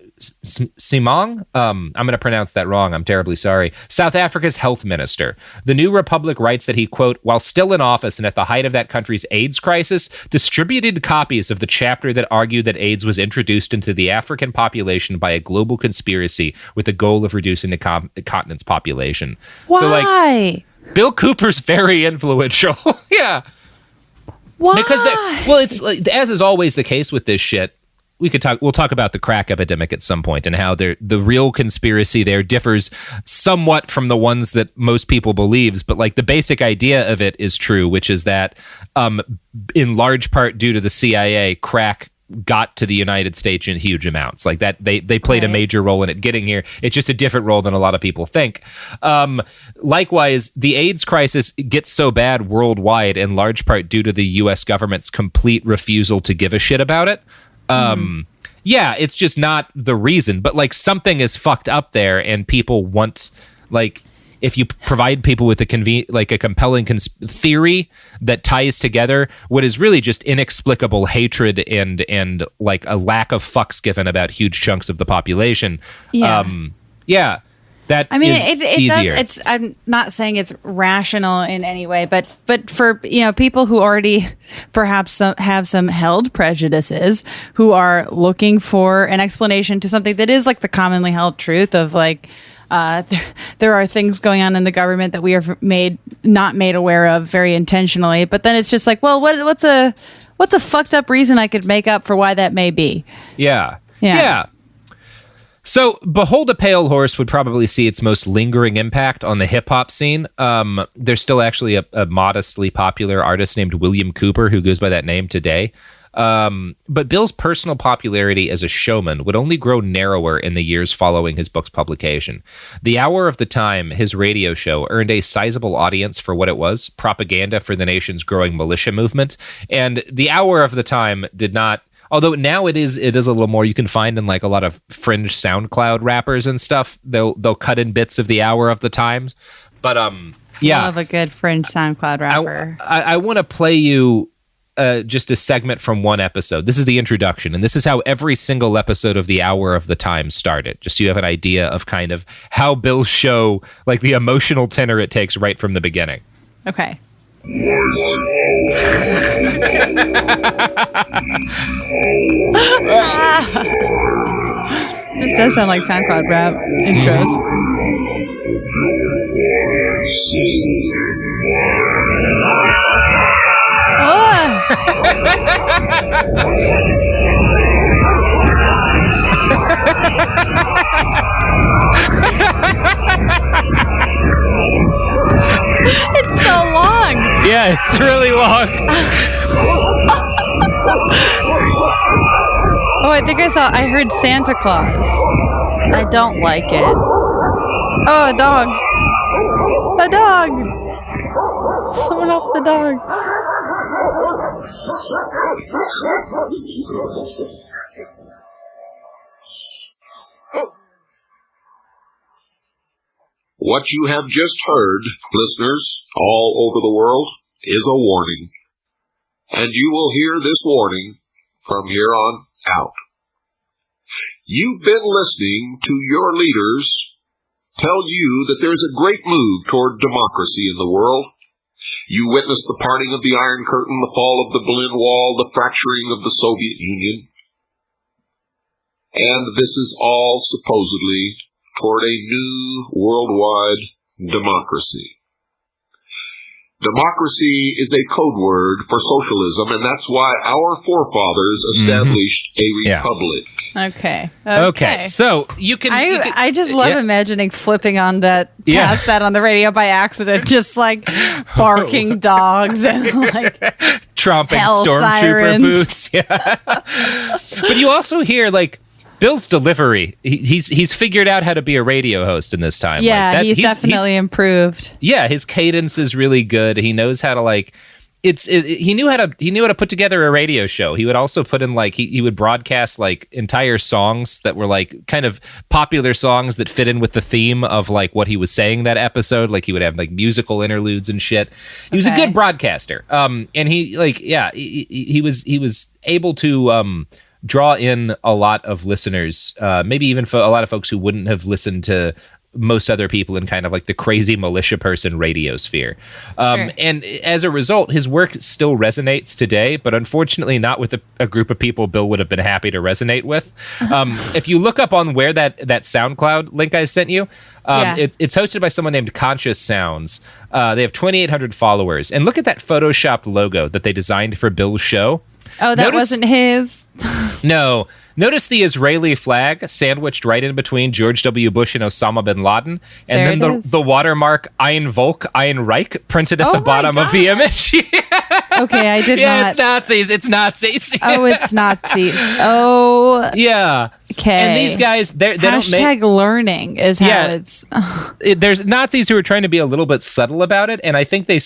Simong, I'm going to pronounce that wrong, I'm terribly sorry, South Africa's health minister. The New Republic writes that he, quote, while still in office and at the height of that country's AIDS crisis, distributed copies of the chapter that argued that AIDS was introduced into the African population by a global conspiracy with the goal of reducing the continent's population. Why? So, Bill Cooper's very influential. Yeah. Why? Because it's as is always the case with this shit. We'll talk about the crack epidemic at some point and how the real conspiracy there differs somewhat from the ones that most people believes, but the basic idea of it is true, which is that in large part due to the CIA, crack got to the United States in huge amounts. That they played a major role in it getting here. It's just a different role than a lot of people think. Likewise, the AIDS crisis gets so bad worldwide in large part due to the US government's complete refusal to give a shit about it. Yeah, it's just not the reason, but something is fucked up there and people want if you provide people with a compelling theory that ties together what is really just inexplicable hatred and like a lack of fucks given about huge chunks of the population. That I mean, is it easier. does. I'm not saying it's rational in any way, but for people who already perhaps have some held prejudices, who are looking for an explanation to something that is like the commonly held truth of like there are things going on in the government that we are not made aware of very intentionally. But then it's just like, well, what's a fucked up reason I could make up for why that may be? Yeah. Yeah. So, Behold a Pale Horse would probably see its most lingering impact on the hip-hop scene. There's still actually a modestly popular artist named William Cooper who goes by that name today. But Bill's personal popularity as a showman would only grow narrower in the years following his book's publication. The Hour of the Time, his radio show, earned a sizable audience for what it was, propaganda for the nation's growing militia movement. And The Hour of the Time did not... Although now it is a little more, you can find in like a lot of fringe SoundCloud rappers and stuff. They'll cut in bits of The Hour of the Times. But love a good fringe SoundCloud rapper. I want to play you just a segment from one episode. This is the introduction, and this is how every single episode of The Hour of the Time started. Just so you have an idea of kind of how Bill's show, like the emotional tenor it takes right from the beginning. Okay. This does sound like SoundCloud rap intros. It's so long. Yeah, it's really long. Oh, I heard Santa Claus. I don't like it. Oh, a dog. A dog. Someone help the dog. What you have just heard, listeners, all over the world, is a warning. And you will hear this warning from here on out. You've been listening to your leaders tell you that there's a great move toward democracy in the world. You witnessed the parting of the Iron Curtain, the fall of the Berlin Wall, the fracturing of the Soviet Union. And this is all supposedly toward a new worldwide democracy. Democracy is a code word for socialism, and that's why our forefathers established a republic. Okay. So you can. I just love imagining flipping on that, past that on the radio by accident, just like barking dogs and like tromping stormtrooper sirens. boots. Yeah. But you also hear like Bill's delivery. He's figured out how to be a radio host in this time. Yeah, like that, he's definitely improved. Yeah, his cadence is really good. He knows how to like. He knew how to put together a radio show. He would also put in like he would broadcast like entire songs that were like kind of popular songs that fit in with the theme of like what he was saying that episode. Like he would have like musical interludes and shit. He was a good broadcaster. And he like he was able to draw in a lot of listeners, maybe even for a lot of folks who wouldn't have listened to most other people in kind of like the crazy militia person radio sphere. Sure. And as a result, his work still resonates today, but unfortunately not with a group of people Bill would have been happy to resonate with. If you look up on where that SoundCloud link I sent you, it's hosted by someone named Conscious Sounds. They have 2,800 followers. And look at that Photoshopped logo that they designed for Bill's show. Oh, that wasn't his? No. Notice the Israeli flag sandwiched right in between George W. Bush and Osama bin Laden. And then the watermark Ein Volk, Ein Reich printed at the bottom of the image. Okay, I did yeah, not. It's Nazis. It's Nazis. Oh, it's Nazis. Oh, yeah. okay. And these guys, they don't make... Hashtag learning is how it's... There's Nazis who are trying to be a little bit subtle about it, and I think they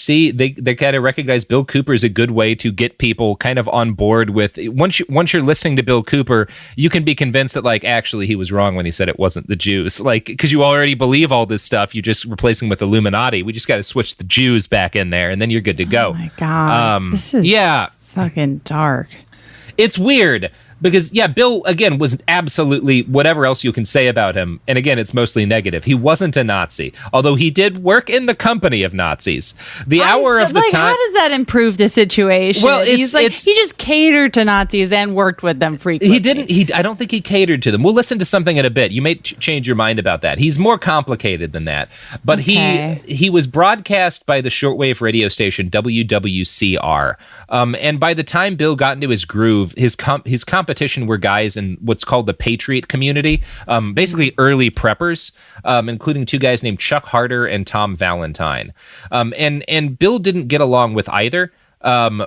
kind of recognize Bill Cooper is a good way to get people kind of on board with... Once you're listening to Bill Cooper, you can be convinced that, like, actually he was wrong when he said it wasn't the Jews. Like, because you already believe all this stuff, you just replace them with Illuminati. We just got to switch the Jews back in there, and then you're good to go. Oh my God. This is fucking dark. It's weird. Because, yeah, Bill, again, was absolutely whatever else you can say about him. And again, it's mostly negative. He wasn't a Nazi, although he did work in the company of Nazis. The hour of the time... How does that improve the situation? Well, he just catered to Nazis and worked with them frequently. He didn't. I don't think he catered to them. We'll listen to something in a bit. You may change your mind about that. He's more complicated than that. But he was broadcast by the shortwave radio station WWCR. And by the time Bill got into his groove, his competition were guys in what's called the Patriot community, basically early preppers, including two guys named Chuck Harder and Tom Valentine. And Bill didn't get along with either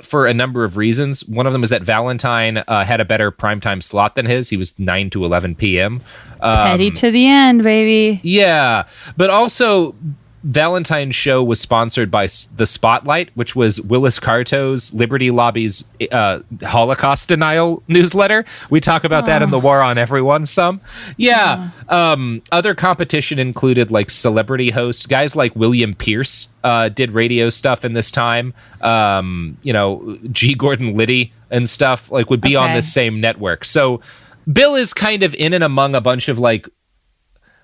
for a number of reasons. One of them is that Valentine had a better primetime slot than his. He was 9 to 11 p.m. Petty to the end, baby. Yeah, but also... Valentine's show was sponsored by The Spotlight, which was Willis Carto's Liberty Lobby's Holocaust denial newsletter. We talk about that in The War on Everyone some. Yeah. Other competition included like celebrity hosts. Guys like William Pierce did radio stuff in this time. G. Gordon Liddy and stuff like would be on this same network. So Bill is kind of in and among a bunch of like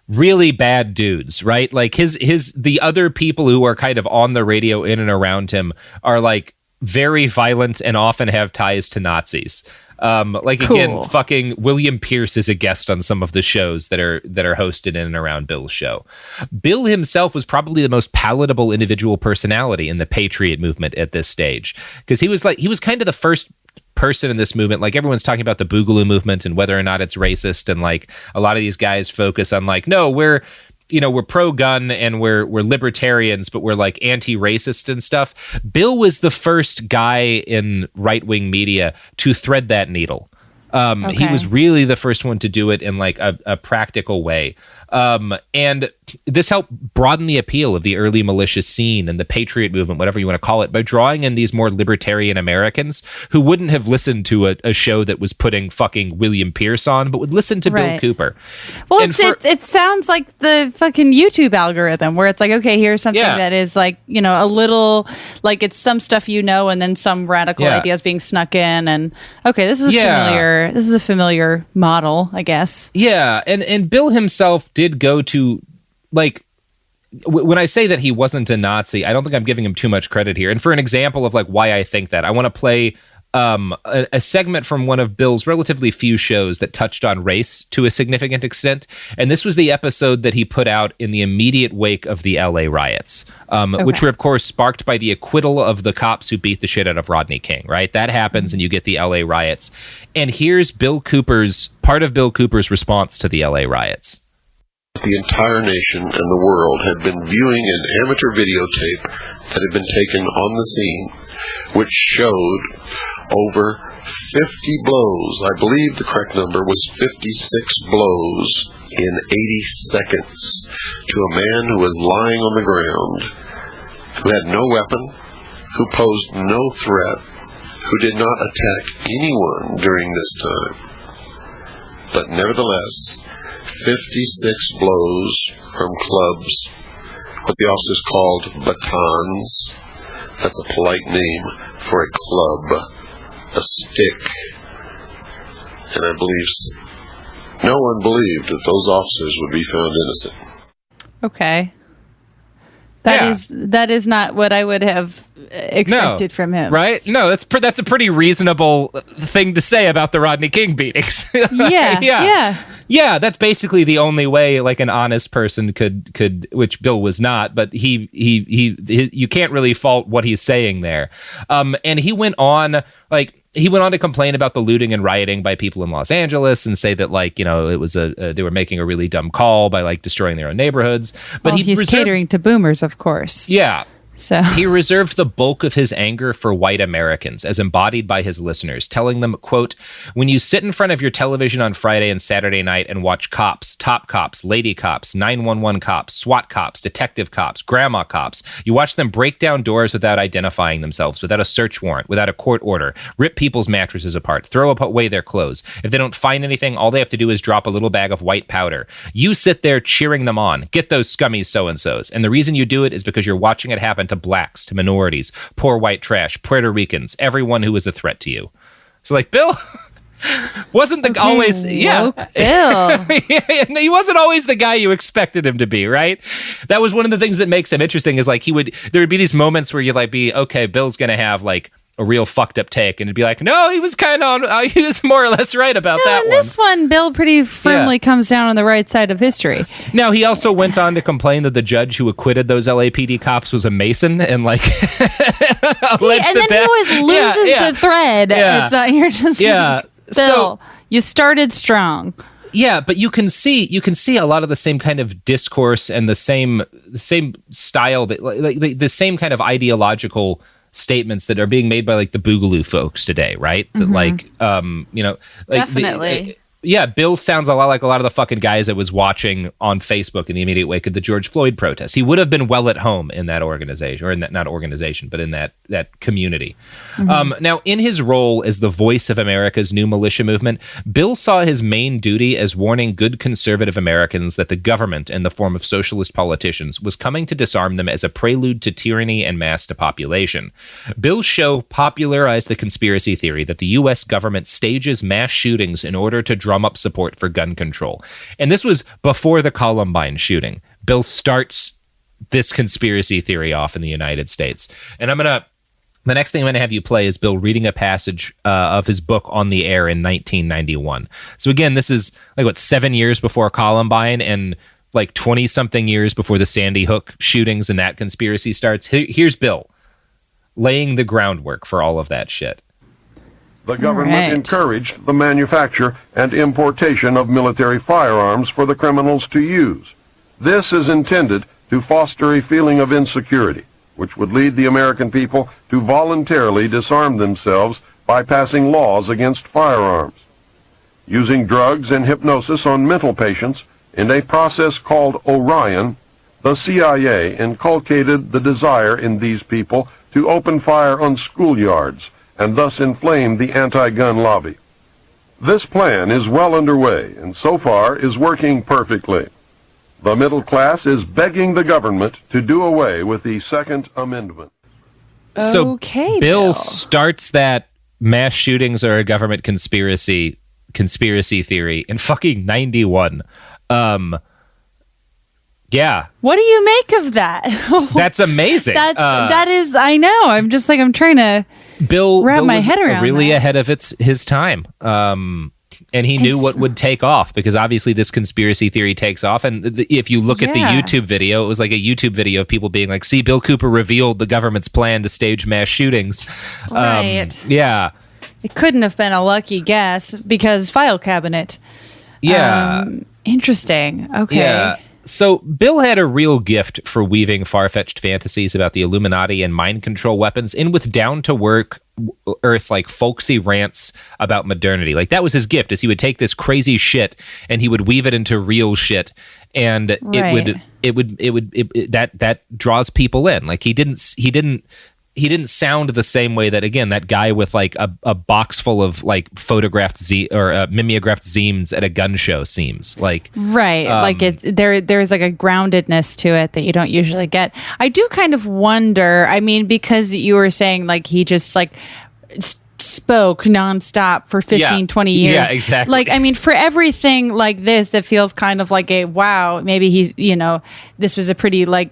really bad dudes, right? Like the other people who are kind of on the radio in and around him are like very violent and often have ties to Nazis. Again, fucking William Pierce is a guest on some of the shows that are hosted in and around Bill's show. Bill himself was probably the most palatable individual personality in the Patriot movement at this stage, because he was kind of the first person in this movement. Like everyone's talking about the Boogaloo movement and whether or not it's racist, and like a lot of these guys focus on like, no, we're pro-gun and we're libertarians, but we're like anti-racist and stuff. Bill was the first guy in right-wing media to thread that needle. He was really the first one to do it in like a practical way. And this helped broaden the appeal of the early militia scene and the Patriot movement, whatever you want to call it, by drawing in these more libertarian Americans who wouldn't have listened to a show that was putting fucking William Pierce on, but would listen to Bill Cooper. Well, it sounds like the fucking YouTube algorithm where it's like, okay, here's something that is like, a little like it's some stuff, and then some radical ideas being snuck in, and okay, this is a familiar model, I guess. Yeah. And Bill himself did go to, like, when I say that he wasn't a Nazi, I don't think I'm giving him too much credit here. And for an example of like why I think that, I want to play a segment from one of Bill's relatively few shows that touched on race to a significant extent. And this was the episode that he put out in the immediate wake of the LA riots, which were, of course, sparked by the acquittal of the cops who beat the shit out of Rodney King, right? That happens and you get the LA riots. And here's part of Bill Cooper's response to the LA riots. The entire nation and the world had been viewing an amateur videotape that had been taken on the scene, which showed over 50 blows. I believe the correct number was 56 blows in 80 seconds to a man who was lying on the ground, who had no weapon, who posed no threat, who did not attack anyone during this time. But nevertheless, 56 blows from clubs, what the officers called batons. That's a polite name for a club, a stick. And I believe no one believed that those officers would be found innocent. Okay. That is not what I would have expected from him. Right? No, that's a pretty reasonable thing to say about the Rodney King beatings. Yeah, that's basically the only way like an honest person could, which Bill was not, but he you can't really fault what he's saying there. And he went on to complain about the looting and rioting by people in Los Angeles and say that it was they were making a really dumb call by like destroying their own neighborhoods. But he's catering to boomers, of course. Yeah. So he reserved the bulk of his anger for white Americans, as embodied by his listeners, telling them, quote, "When you sit in front of your television on Friday and Saturday night and watch cops, top cops, lady cops, 911 cops, SWAT cops, detective cops, grandma cops, you watch them break down doors without identifying themselves, without a search warrant, without a court order, rip people's mattresses apart, throw away their clothes. If they don't find anything, all they have to do is drop a little bag of white powder. You sit there cheering them on. Get those scummy so-and-sos. And the reason you do it is because you're watching it happen to blacks, to minorities, poor white trash, Puerto Ricans, everyone who is a threat to you." So like Bill wasn't the always Bill. he wasn't always the guy you expected him to be, right? That was one of the things that makes him interesting, is like there would be these moments where you'd like be, okay, Bill's gonna have like a real fucked up take, and it'd be like, no, he was kind of he was more or less right about that one. This one, Bill pretty firmly comes down on the right side of history. Now, he also went on to complain that the judge who acquitted those LAPD cops was a Mason, and like See, and then he always loses the thread. Yeah. You're just yeah. like, Bill, you started strong. Yeah, but you can see a lot of the same kind of discourse and the same style, that like the same kind of ideological statements that are being made by like the Boogaloo folks today, right? That like like definitely. Bill sounds a lot like a lot of the fucking guys that was watching on Facebook in the immediate wake of the George Floyd protest. He would have been well at home in that organization, or in that, not organization, but in that community. Now, in his role as the voice of America's new militia movement, Bill saw his main duty as warning good conservative Americans that the government, in the form of socialist politicians, was coming to disarm them as a prelude to tyranny and mass depopulation. Bill's show popularized the conspiracy theory that the U.S. government stages mass shootings in order to drum up support for gun control. And this was before the Columbine shooting. Bill starts this conspiracy theory off in the United States. And the next thing I'm going to have you play is Bill reading a passage of his book On the Air in 1991. So again, this is like 7 years before Columbine and like 20-something years before the Sandy Hook shootings and that conspiracy starts. Here's Bill laying the groundwork for all of that shit. The government encouraged the manufacture and importation of military firearms for the criminals to use. This is intended to foster a feeling of insecurity, which would lead the American people to voluntarily disarm themselves by passing laws against firearms. Using drugs and hypnosis on mental patients in a process called Orion, the CIA inculcated the desire in these people to open fire on schoolyards and thus inflame the anti-gun lobby. This plan is well underway and so far is working perfectly. The middle class is begging the government to do away with the Second Amendment. So okay, Bill starts that mass shootings are a government conspiracy theory in fucking 91. Yeah. What do you make of that? That's amazing. That is, I know. I'm just like, I'm trying to wrap my head around really that. ahead of his time. And he knew what would take off, because obviously this conspiracy theory takes off. And if you look at the YouTube video, it was like a YouTube video of people being like, see, Bill Cooper revealed the government's plan to stage mass shootings. Right. Yeah. It couldn't have been a lucky guess because file cabinet. Yeah. Interesting. Okay. Yeah. So Bill had a real gift for weaving far-fetched fantasies about the Illuminati and mind control weapons in with down-to-work earth, like folksy rants about modernity. Like that was his gift, is he would take this crazy shit and he would weave it into real shit, and that draws people in. Like he didn't sound the same way that, again, that guy with like a box full of like photographed mimeographed zines at a gun show seems like. Right. Like there's like a groundedness to it that you don't usually get. I do kind of wonder, I mean, because you were saying like he just like spoke nonstop for 20 years. Yeah, exactly. Like, I mean, for everything like this that feels kind of like a, wow, maybe he's, this was a pretty like,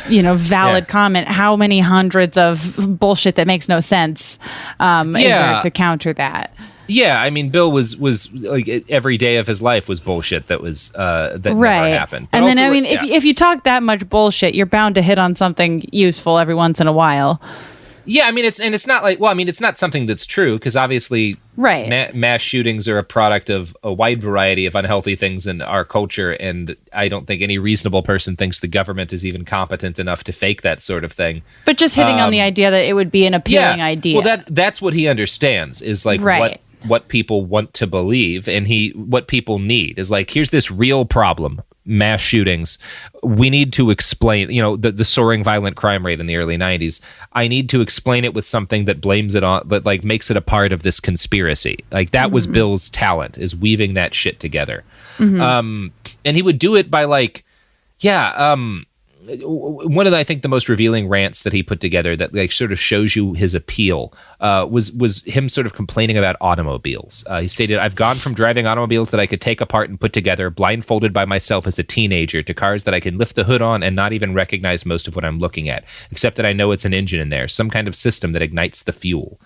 valid comment. How many hundreds of bullshit that makes no sense is there to counter that? Yeah, I mean, Bill was like every day of his life was bullshit that was that never happened. But and then, also, I mean, if you talk that much bullshit, you're bound to hit on something useful every once in a while. Yeah, I mean, it's not like, well, I mean, it's not something that's true, because obviously mass shootings are a product of a wide variety of unhealthy things in our culture, and I don't think any reasonable person thinks the government is even competent enough to fake that sort of thing. But just hitting on the idea that it would be an appealing idea. Well, that's what he understands, is like what people want to believe, and what people need is like, here's this real problem, mass shootings. We need to explain, the soaring violent crime rate in the early 90s. I need to explain it with something that blames it on, that like makes it a part of this conspiracy. Like that was Bill's talent, is weaving that shit together. And he would do it by like, one of the, I think the most revealing rants that he put together that like sort of shows you his appeal was him sort of complaining about automobiles. He stated, "I've gone from driving automobiles that I could take apart and put together, blindfolded by myself as a teenager, to cars that I can lift the hood on and not even recognize most of what I'm looking at, except that I know it's an engine in there, some kind of system that ignites the fuel."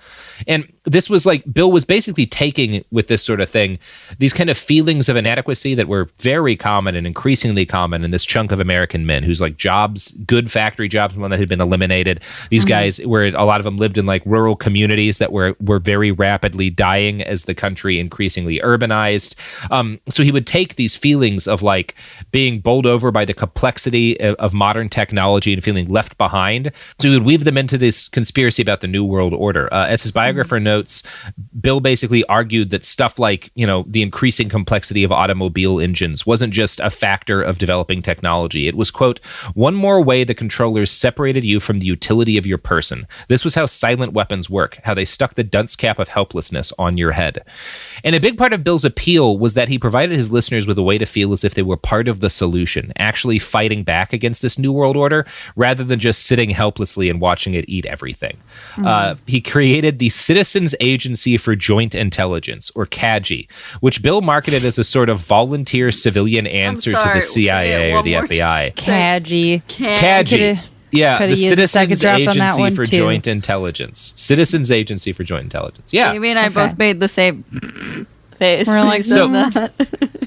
And this was like, Bill was basically taking, with this sort of thing, these kind of feelings of inadequacy that were very common and increasingly common in this chunk of American men whose like jobs, good factory jobs, one that had been eliminated. These guys, where a lot of them lived in like rural communities that were very rapidly dying as the country increasingly urbanized. So he would take these feelings of like being bowled over by the complexity of modern technology and feeling left behind. So he would weave them into this conspiracy about the New World Order. As his biographer notes, Bill basically argued that stuff like, the increasing complexity of automobile engines wasn't just a factor of developing technology. It was, quote, "one more way the controllers separated you from the utility of your person. This was how silent weapons work, how they stuck the dunce cap of helplessness on your head." And a big part of Bill's appeal was that he provided his listeners with a way to feel as if they were part of the solution, actually fighting back against this New World Order, rather than just sitting helplessly and watching it eat everything. He created the Citizens Agency for Joint Intelligence, or CAGI, which Bill marketed as a sort of volunteer civilian answer to the CIA or the FBI. CAGI. Yeah, the Citizens Agency for Joint Intelligence. Citizens Agency for Joint Intelligence. Yeah. Jamie and I both made the same face. We're like, so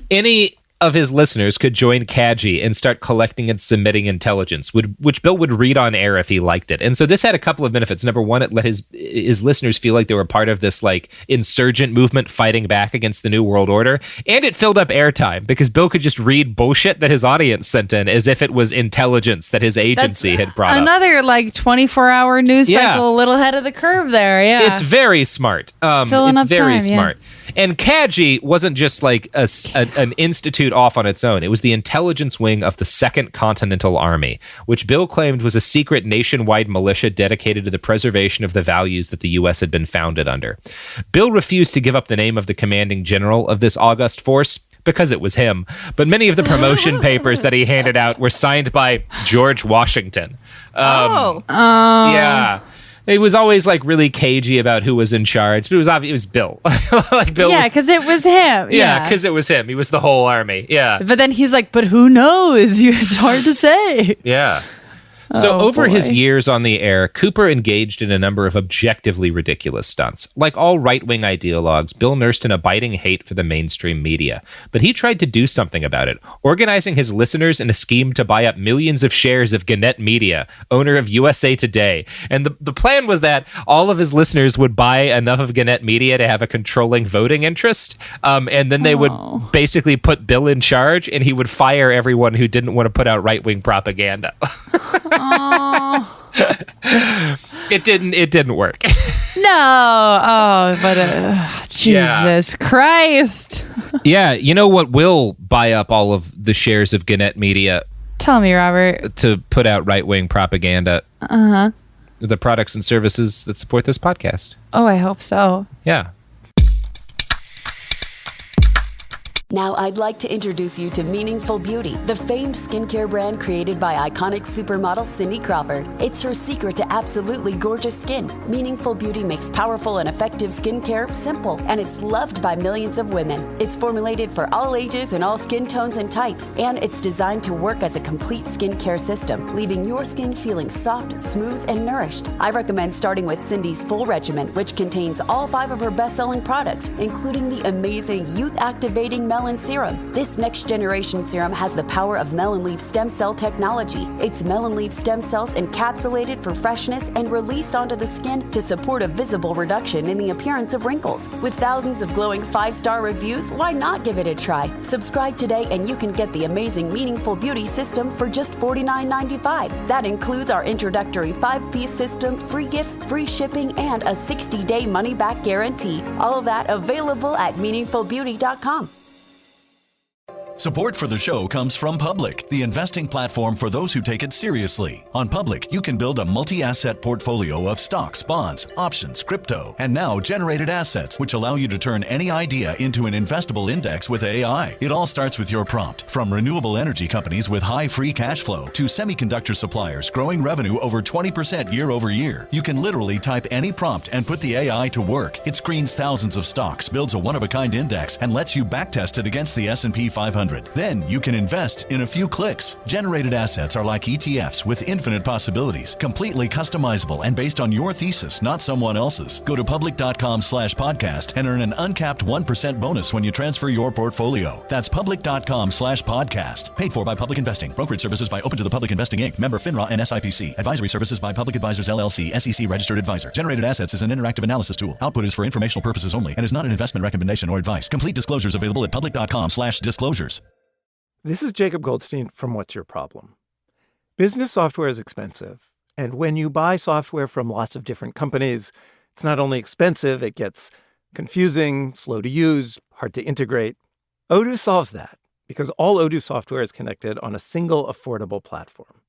any of his listeners could join CAGI and start collecting and submitting intelligence, which Bill would read on air if he liked it. And so this had a couple of benefits. Number one, it let his listeners feel like they were part of this like insurgent movement fighting back against the New World Order. And it filled up airtime because Bill could just read bullshit that his audience sent in as if it was intelligence that his agency had brought up. Another like 24-hour news cycle, a little ahead of the curve there. Yeah. It's very smart. Filling up very time, smart. And CAGI wasn't just like an institute off on its own. It was the intelligence wing of the Second Continental Army, which Bill claimed was a secret nationwide militia dedicated to the preservation of the values that the U.S. had been founded under. Bill refused to give up the name of the commanding general of this august force because it was him, but many of the promotion papers that he handed out were signed by George Washington. Yeah. He was always like really cagey about who was in charge, but it was Bill. Like Bill. Yeah, because it was him. Yeah, because it was him. He was the whole army. Yeah. But then he's like, but who knows? It's hard to say. Yeah. So over his years on the air, Cooper engaged in a number of objectively ridiculous stunts. Like all right-wing ideologues, Bill nursed an abiding hate for the mainstream media. But he tried to do something about it, organizing his listeners in a scheme to buy up millions of shares of Gannett Media, owner of USA Today. And the plan was that all of his listeners would buy enough of Gannett Media to have a controlling voting interest, and then they would basically put Bill in charge, and he would fire everyone who didn't want to put out right-wing propaganda. It didn't work. No. But Jesus Christ. Yeah, you know what will buy up all of the shares of Gannett Media? Tell me, Robert. To put out right-wing propaganda. The products and services that support this podcast. Oh, I hope so. Yeah. Now I'd like to introduce you to Meaningful Beauty, the famed skincare brand created by iconic supermodel Cindy Crawford. It's her secret to absolutely gorgeous skin. Meaningful Beauty makes powerful and effective skincare simple, and it's loved by millions of women. It's formulated for all ages and all skin tones and types, and it's designed to work as a complete skincare system, leaving your skin feeling soft, smooth, and nourished. I recommend starting with Cindy's full regimen, which contains all 5 of her best-selling products, including the amazing youth-activating Melon Serum. This next-generation serum has the power of melon leaf stem cell technology. It's melon leaf stem cells encapsulated for freshness and released onto the skin to support a visible reduction in the appearance of wrinkles. With thousands of glowing 5-star reviews, why not give it a try? Subscribe today and you can get the amazing Meaningful Beauty system for just $49.95. That includes our introductory 5-piece system, free gifts, free shipping, and a 60-day money-back guarantee. All of that available at meaningfulbeauty.com. Support for the show comes from Public, the investing platform for those who take it seriously. On Public, you can build a multi-asset portfolio of stocks, bonds, options, crypto, and now generated assets, which allow you to turn any idea into an investable index with AI. It all starts with your prompt. From renewable energy companies with high free cash flow to semiconductor suppliers growing revenue over 20% year over year, you can literally type any prompt and put the AI to work. It screens thousands of stocks, builds a one-of-a-kind index, and lets you backtest it against the S&P 500. Then you can invest in a few clicks. Generated assets are like ETFs with infinite possibilities, completely customizable and based on your thesis, not someone else's. Go to public.com/podcast and earn an uncapped 1% bonus when you transfer your portfolio. That's public.com/podcast. Paid for by Public Investing. Brokerage services by Open to the Public Investing Inc. Member FINRA and SIPC. Advisory services by Public Advisors LLC, SEC registered advisor. Generated assets is an interactive analysis tool. Output is for informational purposes only and is not an investment recommendation or advice. Complete disclosures available at public.com/disclosures. This is Jacob Goldstein from What's Your Problem? Business software is expensive, and when you buy software from lots of different companies, it's not only expensive, it gets confusing, slow to use, hard to integrate. Odoo solves that because all Odoo software is connected on a single affordable platform.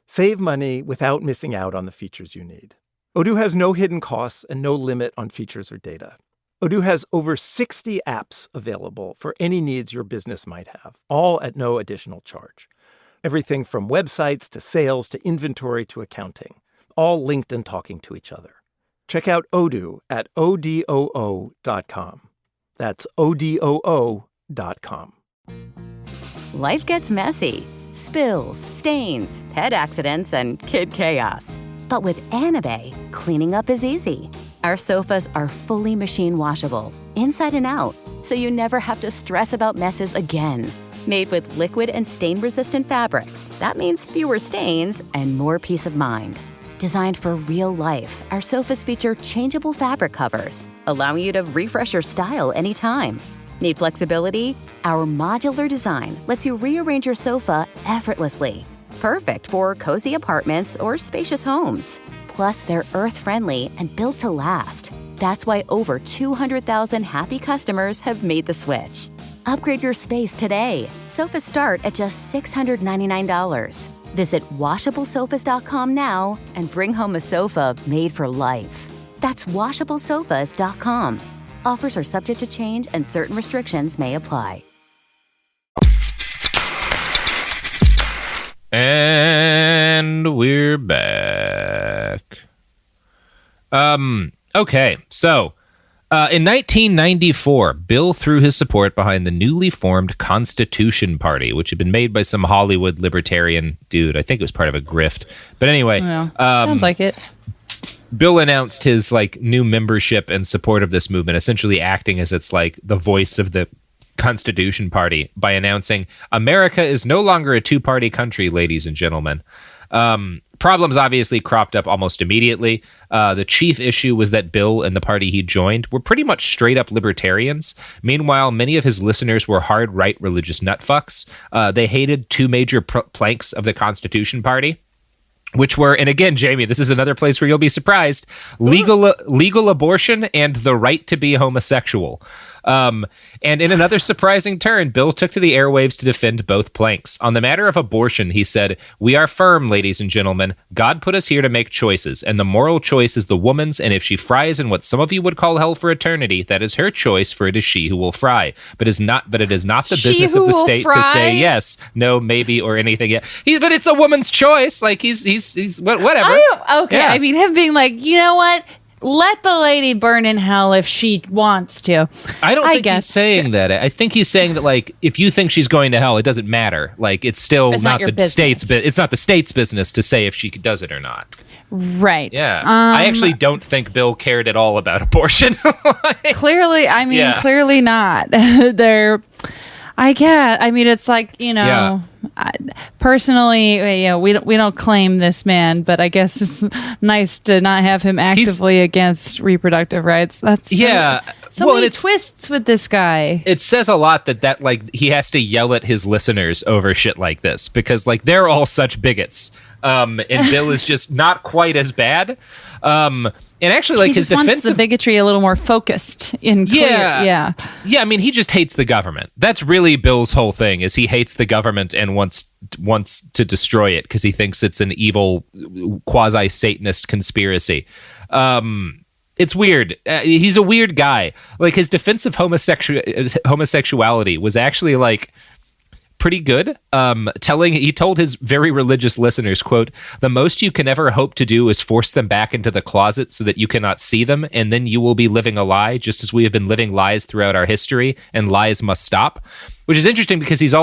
Save money without missing out on the features you need. Odoo has no hidden costs and no limit on features or data. Odoo has over 60 apps available for any needs your business might have, all at no additional charge. Everything from websites to sales to inventory to accounting, all linked and talking to each other. Check out Odoo at odoo.com. That's odoo.com. Life gets messy. Spills, stains, pet accidents, and kid chaos. But with Anabay, cleaning up is easy. Our sofas are fully machine washable, inside and out, so you never have to stress about messes again. Made with liquid and stain-resistant fabrics, that means fewer stains and more peace of mind. Designed for real life, our sofas feature changeable fabric covers, allowing you to refresh your style anytime. Need flexibility? Our modular design lets you rearrange your sofa effortlessly. Perfect for cozy apartments or spacious homes. Plus, they're earth-friendly and built to last. That's why over 200,000 happy customers have made the switch. Upgrade your space today. Sofas start at just $699. Visit washablesofas.com now and bring home a sofa made for life. That's washablesofas.com. Offers are subject to change and certain restrictions may apply. And we're back. Okay, so in 1994, Bill threw his support behind the newly formed Constitution Party, which had been made by some Hollywood libertarian dude. I think it was part of a grift. But anyway, sounds like it. Bill announced his new membership and support of this movement, essentially acting as its the voice of the Constitution Party by announcing America is no longer a two-party country, ladies and gentlemen. Problems obviously cropped up almost immediately. The chief issue was that Bill and the party he joined were pretty much straight-up libertarians. Meanwhile, many of his listeners were hard-right religious nutfucks. They hated two major planks of the Constitution Party, which were, and again, Jamie, this is another place where you'll be surprised, legal abortion and the right to be homosexual. And in another surprising turn, Bill took to the airwaves to defend both planks. On the matter of abortion, he said, "We are firm, ladies and gentlemen. God put us here to make choices, and the moral choice is the woman's, and if she fries in what some of you would call hell for eternity, that is her choice, for it is she who will fry. But it is not the business of the state to say yes, no, maybe, or anything yet. But it's a woman's choice. He's whatever." Okay, yeah. I mean, him being like, you know what? let the lady burn in hell if she wants to. I don't think he's saying that. I think he's saying that, like, if you think she's going to hell, it doesn't matter. Like, it's still not the state's it's not the state's business to say if she does it or not. Right. Yeah. I actually don't think Bill cared at all about abortion. Clearly, clearly not. It's like, personally, we don't claim this man, but I guess it's nice to not have him actively against reproductive rights. That's so many twists with this guy. It says a lot that like he has to yell at his listeners over shit like this because like they're all such bigots. And Bill is just not quite as bad. And actually, like, his defense wants the bigotry a little more focused in clear. Yeah. I mean, he just hates the government. That's really Bill's whole thing. Is he hates the government and wants to destroy it because he thinks it's an evil quasi-Satanist conspiracy. It's weird. He's a weird guy. Like, his defense of homosexuality was actually like pretty good. He told his very religious listeners, quote, "The most you can ever hope to do is force them back into the closet so that you cannot see them, and then you will be living a lie, just as we have been living lies throughout our history, and lies must stop." Which is interesting because he's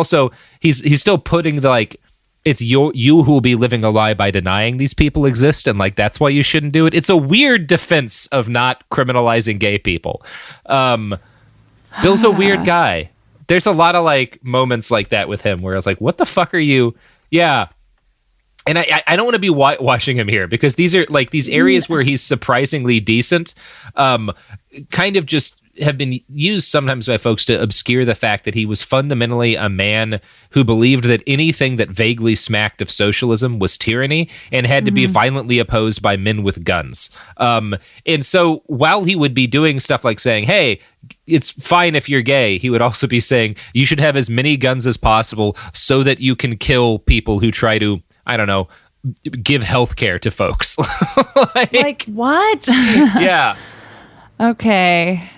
still putting the, like, it's you who will be living a lie by denying these people exist, and like that's why you shouldn't do it. It's a weird defense of not criminalizing gay people. Bill's a weird guy. There's a lot of like moments like that with him where I was like, what the fuck are you? Yeah. And I don't want to be whitewashing him here because these are like these areas where he's surprisingly decent, kind of just have been used sometimes by folks to obscure the fact that he was fundamentally a man who believed that anything that vaguely smacked of socialism was tyranny and had to be violently opposed by men with guns. And so while he would be doing stuff like saying, hey, it's fine if you're gay, he would also be saying you should have as many guns as possible so that you can kill people who try to, I don't know, give healthcare to folks. like what? Yeah. Okay.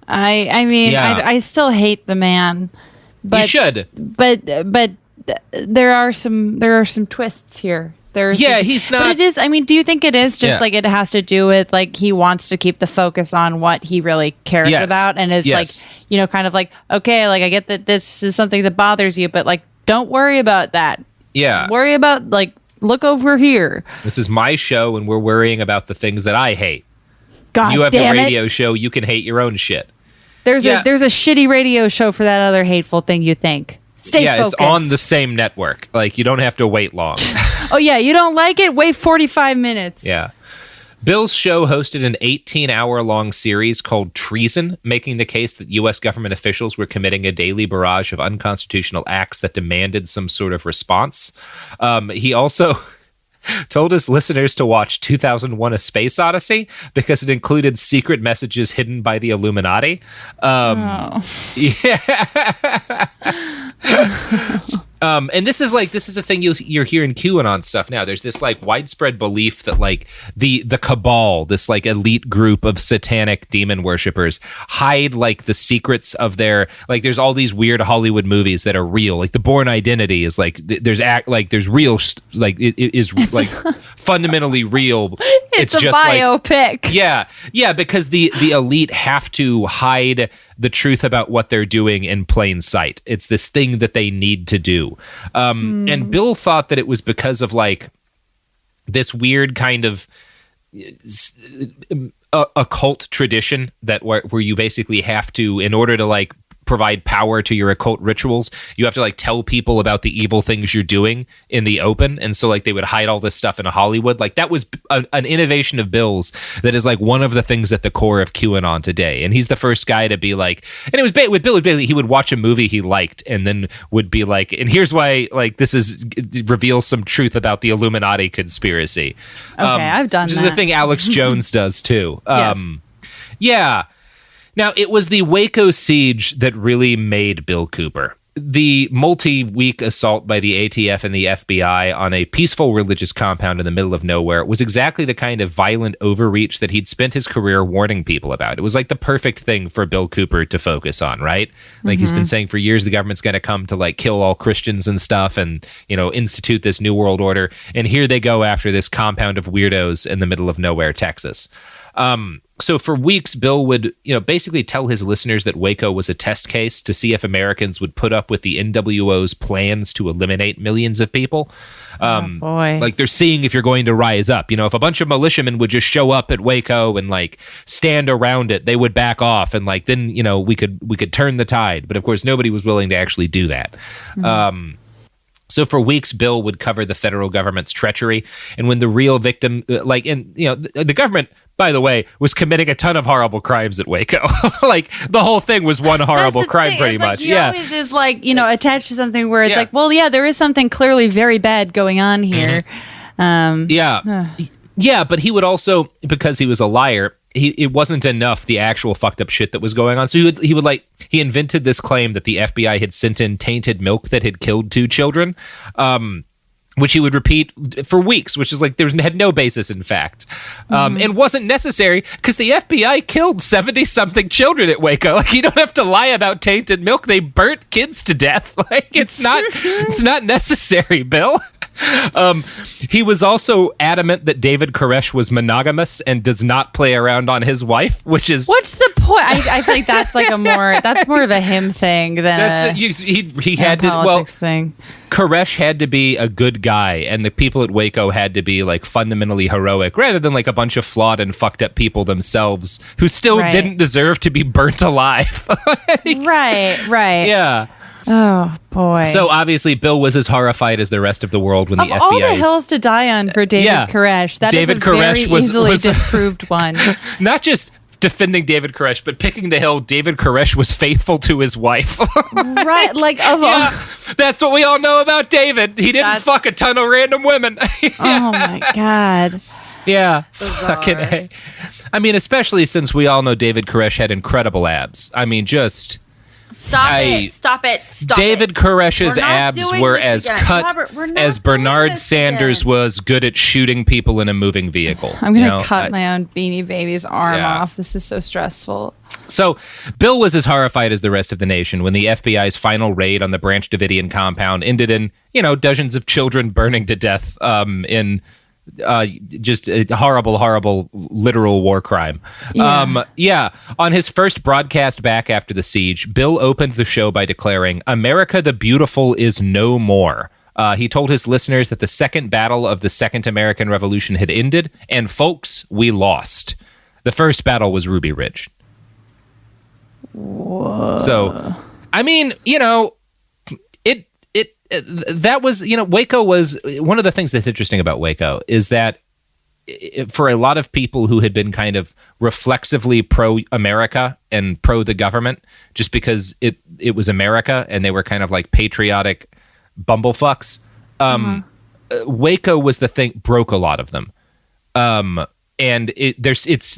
I still hate the man. But, you should. But there are some twists here. He's not. But it is. Do you think it is just like it has to do with like he wants to keep the focus on what he really cares about, and is like kind of like, okay, like I get that this is something that bothers you, but like don't worry about that. Yeah. Worry about like look over here. This is my show, and we're worrying about the things that I hate. God, you have the damn radio show. You can hate your own shit. There's a shitty radio show for that other hateful thing you think. Stay focused. It's on the same network. Like, you don't have to wait long. Oh, yeah, you don't like it? Wait 45 minutes. Yeah. Bill's show hosted an 18-hour-long series called Treason, making the case that U.S. government officials were committing a daily barrage of unconstitutional acts that demanded some sort of response. He also told his listeners to watch 2001: A Space Odyssey because it included secret messages hidden by the Illuminati. Yeah. And this is a thing you're hearing QAnon stuff now. There's this like widespread belief that like the cabal, this like elite group of satanic demon worshippers, hide like the secrets of their, like there's all these weird Hollywood movies that are real. Like The Bourne Identity is like there's real, like it is like fundamentally real. It's a just biopic. Like, yeah, because the elite have to hide the truth about what they're doing in plain sight. It's this thing that they need to do. And Bill thought that it was because of like this weird kind of occult tradition that where you basically have to, in order to like provide power to your occult rituals, you have to like tell people about the evil things you're doing in the open. And so like they would hide all this stuff in Hollywood. Like that was an innovation of Bill's that is like one of the things at the core of QAnon today. And he's the first guy to be like, and it was with Bill, he would watch a movie he liked and then would be like, and here's why like this reveals some truth about the Illuminati conspiracy. Okay, I've done that. Which is the thing Alex Jones does too. Yes. Yeah. Now, it was the Waco siege that really made Bill Cooper. The multi-week assault by the ATF and the FBI on a peaceful religious compound in the middle of nowhere was exactly the kind of violent overreach that he'd spent his career warning people about. It was like the perfect thing for Bill Cooper to focus on, right? Like he's been saying for years, the government's going to come to like kill all Christians and stuff and, institute this new world order. And here they go after this compound of weirdos in the middle of nowhere, Texas. So for weeks, Bill would, basically tell his listeners that Waco was a test case to see if Americans would put up with the NWO's plans to eliminate millions of people. Like they're seeing if you're going to rise up. If a bunch of militiamen would just show up at Waco and like stand around it, they would back off, and like then we could turn the tide. But of course, nobody was willing to actually do that. So for weeks, Bill would cover the federal government's treachery, and when the real victim, the government, by the way, was committing a ton of horrible crimes at Waco. Like the whole thing was one horrible crime, pretty much. He always is like, attached to something where it's like, well, yeah, there is something clearly very bad going on here. Yeah, but he would also, because he was a liar, it wasn't enough, the actual fucked up shit that was going on. So he invented this claim that the FBI had sent in tainted milk that had killed 2 children, which he would repeat for weeks, which is like had no basis in fact, and wasn't necessary because the FBI killed 70-something children at Waco. Like, you don't have to lie about tainted milk. They burnt kids to death. Like, it's not necessary, Bill. He was also adamant that David Koresh was monogamous and does not play around on his wife, which is... What's the point? I feel like that's like that's more of a him thing than he had to... politics thing. Koresh had to be a good guy, and the people at Waco had to be like fundamentally heroic, rather than like a bunch of flawed and fucked up people themselves who still didn't deserve to be burnt alive. Right. Yeah. Oh boy! So obviously, Bill was as horrified as the rest of the world when the FBI. All the hills to die on for David Koresh. That David is a Koresh very easily disproved one. Not just defending David Koresh, but picking the hill. David Koresh was faithful to his wife. Right, like that's what we all know about David. He didn't fuck a ton of random women. Oh my god. Yeah. Fucking A. I mean, especially since we all know David Koresh had incredible abs. I mean, just. Stop it. David Koresh's abs were as cut as Bernard Sanders was good at shooting people in a moving vehicle. I'm going to cut my own Beanie Baby's arm off. This is so stressful. So Bill was as horrified as the rest of the nation when the FBI's final raid on the Branch Davidian compound ended in, dozens of children burning to death in just a horrible literal war crime. On his first broadcast back after the siege, Bill opened the show by declaring, "America the Beautiful is no more." He told his listeners that the second battle of the Second American Revolution had ended, and folks, we lost. The first battle was Ruby Ridge. Whoa. So, I mean, that was, Waco was one of the things that's interesting about Waco is that for a lot of people who had been kind of reflexively pro-America and pro the government, just because it was America and they were kind of like patriotic bumblefucks, Waco was the thing, broke a lot of them. And it's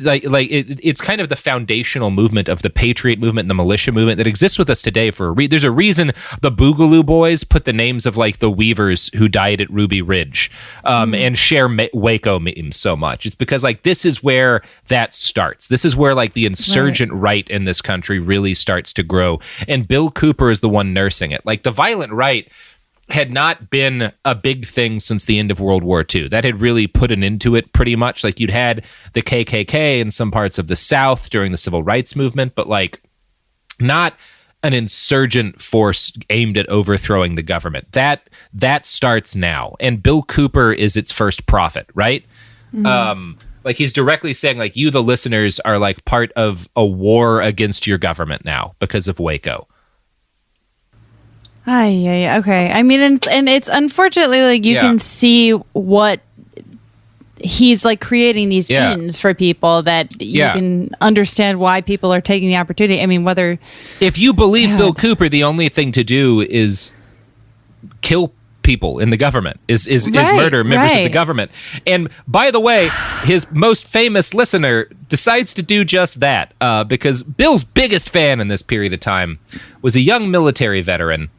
kind of the foundational movement of the patriot movement and the militia movement that exists with us today for there's a reason the Boogaloo Boys put the names of like the Weavers who died at Ruby Ridge and share Waco memes so much. It's because like this is where that starts. This is where like the insurgent right in this country really starts to grow. And Bill Cooper is the one nursing it. Like the violent right had not been a big thing since the end of World War II. That had really put an end to it pretty much. Like you'd had the KKK in some parts of the South during the Civil Rights Movement, but like not an insurgent force aimed at overthrowing the government. That starts now. And Bill Cooper is its first prophet, right? Like he's directly saying like you, the listeners, are like part of a war against your government now because of Waco. Okay. I mean, and it's unfortunately like you can see what he's like creating these ends for people that you can understand why people are taking the opportunity. I mean, if you believe Bill Cooper, the only thing to do is kill people in the government, is murder members of the government. And by the way, his most famous listener decides to do just that because Bill's biggest fan in this period of time was a young military veteran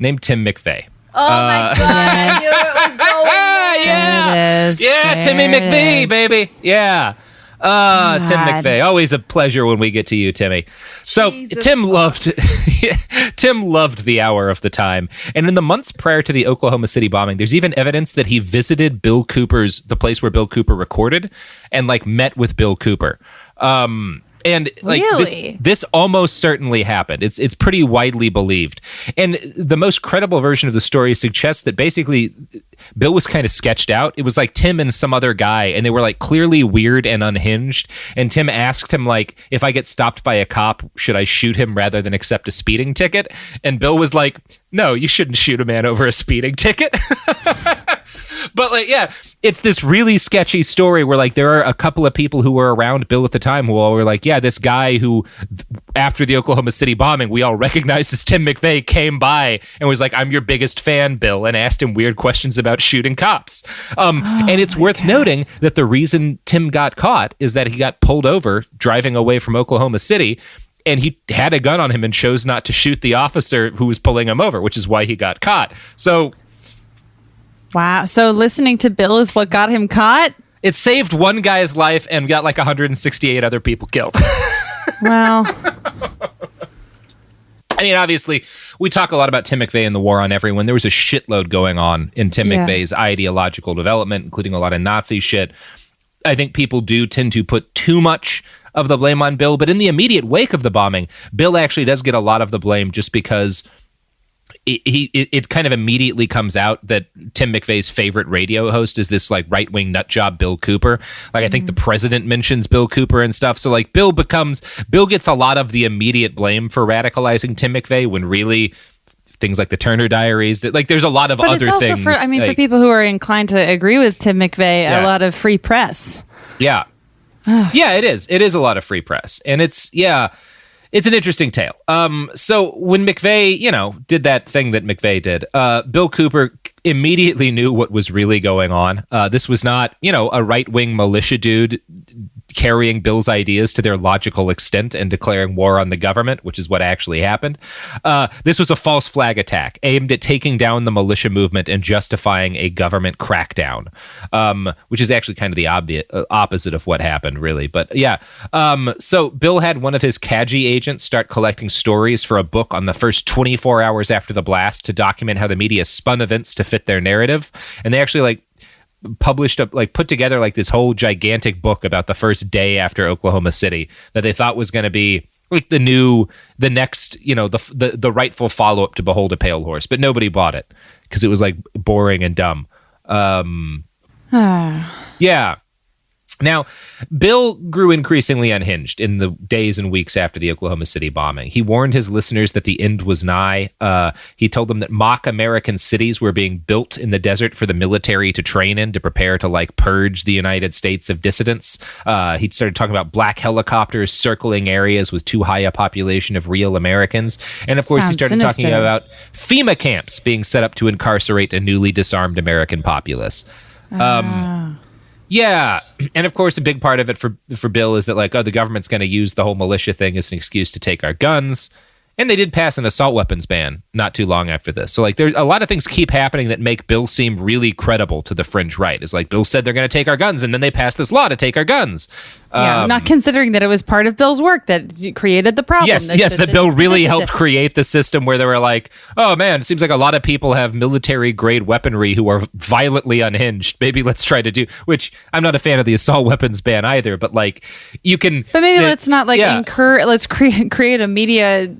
named Tim McVeigh. Oh my God, I knew it was going Yeah, Timmy McVeigh, baby. Yeah. Tim McVeigh. Always a pleasure when we get to you, Timmy. So Tim loved the hour of the time. And in the months prior to the Oklahoma City bombing, there's even evidence that he visited the place where Bill Cooper recorded and like met with Bill Cooper. And like this almost certainly happened. It's pretty widely believed. And the most credible version of the story suggests that basically Bill was kind of sketched out. It was like Tim and some other guy, and they were like clearly weird and unhinged. And Tim asked him like, if I get stopped by a cop, should I shoot him rather than accept a speeding ticket? And Bill was like, no, you shouldn't shoot a man over a speeding ticket. But like, yeah, it's this really sketchy story where like there are a couple of people who were around Bill at the time who all were like, yeah, this guy who after the Oklahoma City bombing, we all recognized as Tim McVeigh came by and was like, I'm your biggest fan, Bill, and asked him weird questions about shooting cops. And it's worth noting that the reason Tim got caught is that he got pulled over driving away from Oklahoma City. And he had a gun on him and chose not to shoot the officer who was pulling him over, which is why he got caught. So, wow. So listening to Bill is what got him caught? It saved one guy's life and got like 168 other people killed. Well, I mean, obviously, we talk a lot about Tim McVeigh and the war on everyone. There was a shitload going on in Tim McVeigh's ideological development, including a lot of Nazi shit. I think people do tend to put too much of the blame on Bill, but in the immediate wake of the bombing, Bill actually does get a lot of the blame just because it kind of immediately comes out that Tim McVeigh's favorite radio host is this like right-wing nut job Bill Cooper. Like I think the president mentions Bill Cooper and stuff. So like Bill gets a lot of the immediate blame for radicalizing Tim McVeigh when really things like the Turner Diaries, that like there's a lot of other things. For people who are inclined to agree with Tim McVeigh, a lot of free press. Yeah. Yeah, it is. It is a lot of free press. And it's an interesting tale. So when McVeigh, did that thing that McVeigh did, Bill Cooper immediately knew what was really going on. This was not, a right-wing militia dude carrying Bill's ideas to their logical extent and declaring war on the government, which is what actually happened. This was a false flag attack aimed at taking down the militia movement and justifying a government crackdown, which is actually kind of the opposite of what happened, really. But yeah, so Bill had one of his CAGI agents start collecting stories for a book on the first 24 hours after the blast to document how the media spun events to fit their narrative. And they actually put together like this whole gigantic book about the first day after Oklahoma City that they thought was going to be like the next, the rightful follow-up to Behold a Pale Horse, but nobody bought it because it was like boring and dumb. Yeah. Now, Bill grew increasingly unhinged in the days and weeks after the Oklahoma City bombing. He warned his listeners that the end was nigh. He told them that mock American cities were being built in the desert for the military to train in to prepare to purge the United States of dissidents. He started talking about black helicopters circling areas with too high a population of real Americans. And of course, he started talking about FEMA camps being set up to incarcerate a newly disarmed American populace. Yeah, and of course, a big part of it for Bill is that the government's going to use the whole militia thing as an excuse to take our guns. And they did pass an assault weapons ban not too long after this. So there's a lot of things keep happening that make Bill seem really credible to the fringe right. It's like Bill said they're going to take our guns, and then they passed this law to take our guns. Not considering that it was part of Bill's work that created the problem. Yes, that Bill really helped create the system where they were like, oh man, it seems like a lot of people have military-grade weaponry who are violently unhinged. Maybe let's try to do, which I'm not a fan of the assault weapons ban either, but you can... But maybe let's not let's create a media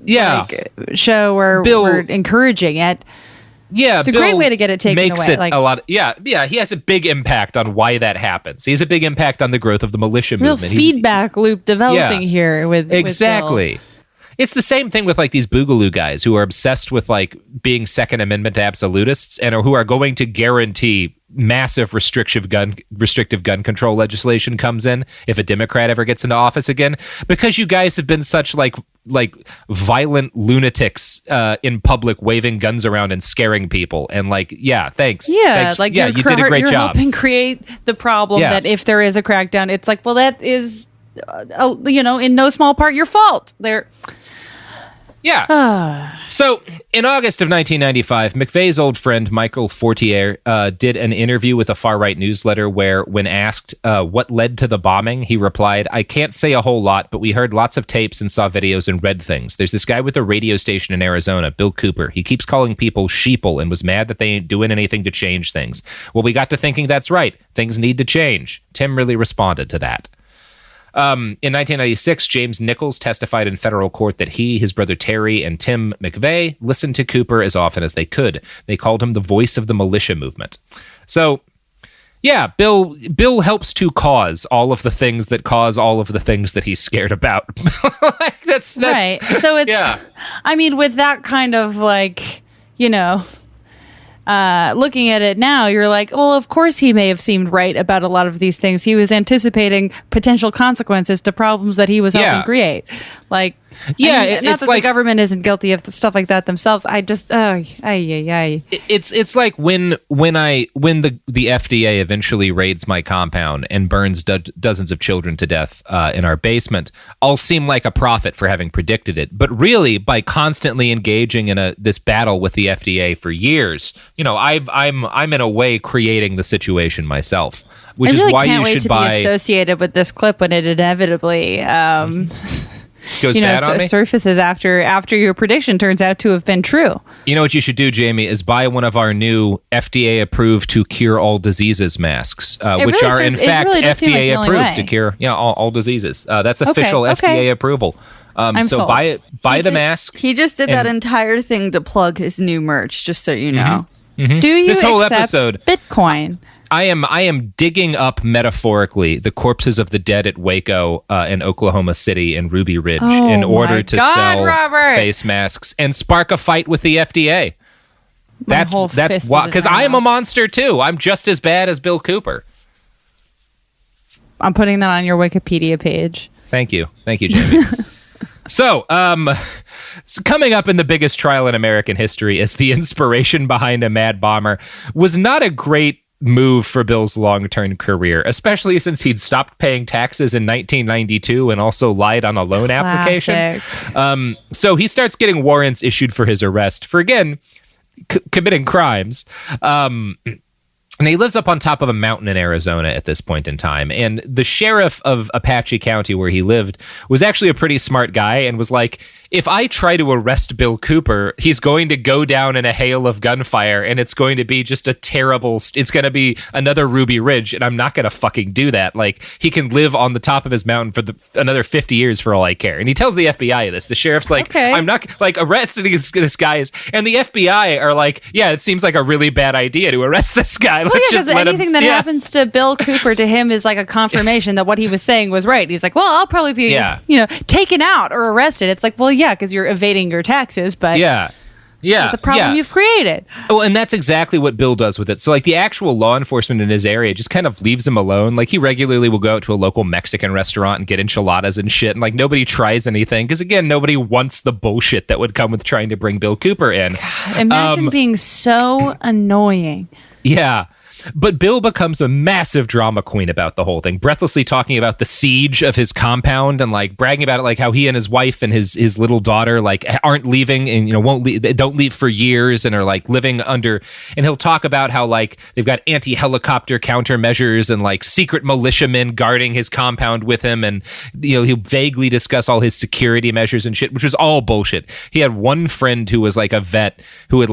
show where we're encouraging it. Yeah, it's a great way to get it taken makes away. It a lot. He has a big impact on why that happens. He has a big impact on the growth of the militia movement. Real feedback loop developing here with exactly. With it's the same thing with these Boogaloo guys who are obsessed with being Second Amendment absolutists and who are going to guarantee massive restrictive gun control legislation comes in if a Democrat ever gets into office again, because you guys have been such violent lunatics in public, waving guns around and scaring people. And thanks. Yeah, thanks. You did a great you're job. Helping create the problem that if there is a crackdown, it's that is, in no small part your fault. Yeah. So, in August of 1995, McVeigh's old friend Michael Fortier did an interview with a far-right newsletter where, when asked what led to the bombing, he replied, "I can't say a whole lot, but we heard lots of tapes and saw videos and read things. There's this guy with a radio station in Arizona, Bill Cooper. He keeps calling people sheeple and was mad that they ain't doing anything to change things. Well, we got to thinking that's right. Things need to change." Tim really responded to that. In 1996, James Nichols testified in federal court that he, his brother Terry, and Tim McVeigh listened to Cooper as often as they could. They called him the voice of the militia movement. So, yeah, Bill helps to cause all of the things that cause all of the things that he's scared about. that's right. So it's, I mean, with that kind of looking at it now, you're like, well, of course he may have seemed right about a lot of these things. He was anticipating potential consequences to problems that he was helping create. Not that the government isn't guilty of stuff like that themselves. I just, It's like when the FDA eventually raids my compound and burns dozens of children to death in our basement, I'll seem like a prophet for having predicted it. But really, by constantly engaging in this battle with the FDA for years, I'm in a way creating the situation myself, which is why you should buy. Be associated with this clip when it inevitably. Goes bad on me? Surfaces after your prediction turns out to have been true. You know what you should do, Jamie, is buy one of our new FDA-approved to cure all diseases masks, which are in fact FDA-approved to cure all diseases. That's official FDA approval. So sold. buy the mask. He just did that entire thing to plug his new merch, just so you know. Mm-hmm. Do you this whole accept episode, Bitcoin? I am digging up metaphorically the corpses of the dead at Waco in Oklahoma City and Ruby Ridge in order to sell face masks and spark a fight with the FDA. That's why, because I am a monster too. I'm just as bad as Bill Cooper. I'm putting that on your Wikipedia page. Thank you, Jamie. So coming up in the biggest trial in American history as the inspiration behind a mad bomber was not a great move for Bill's long-term career, especially since he'd stopped paying taxes in 1992 and also lied on a loan application. So he starts getting warrants issued for his arrest for, again, committing crimes. And he lives up on top of a mountain in Arizona at this point in time. And the sheriff of Apache County, where he lived, was actually a pretty smart guy and was like, if I try to arrest Bill Cooper, he's going to go down in a hail of gunfire and it's going to be just a terrible, it's going to be another Ruby Ridge, and I'm not going to fucking do that. Like, he can live on the top of his mountain for another 50 years for all I care. And he tells the FBI this. The sheriff's like, I'm not, arresting this guy. And the FBI are like, yeah, it seems like a really bad idea to arrest this guy. Let's just let him. Anything that happens to Bill Cooper to him is like a confirmation that what he was saying was right. He's like, well, I'll probably be, taken out or arrested. It's like, well, yeah, because you're evading your taxes, but it's a problem you've created. Oh, and that's exactly what Bill does with it. So, the actual law enforcement in his area just kind of leaves him alone. He regularly will go out to a local Mexican restaurant and get enchiladas and shit, and nobody tries anything because, again, nobody wants the bullshit that would come with trying to bring Bill Cooper in. God, imagine being so annoying. Yeah. But Bill becomes a massive drama queen about the whole thing, breathlessly talking about the siege of his compound and bragging about it, how he and his wife and his little daughter aren't leaving and won't leave, they don't leave for years and are living under. And he'll talk about how they've got anti-helicopter countermeasures and secret militiamen guarding his compound with him, and he'll vaguely discuss all his security measures and shit, which was all bullshit. He had one friend who was a vet who would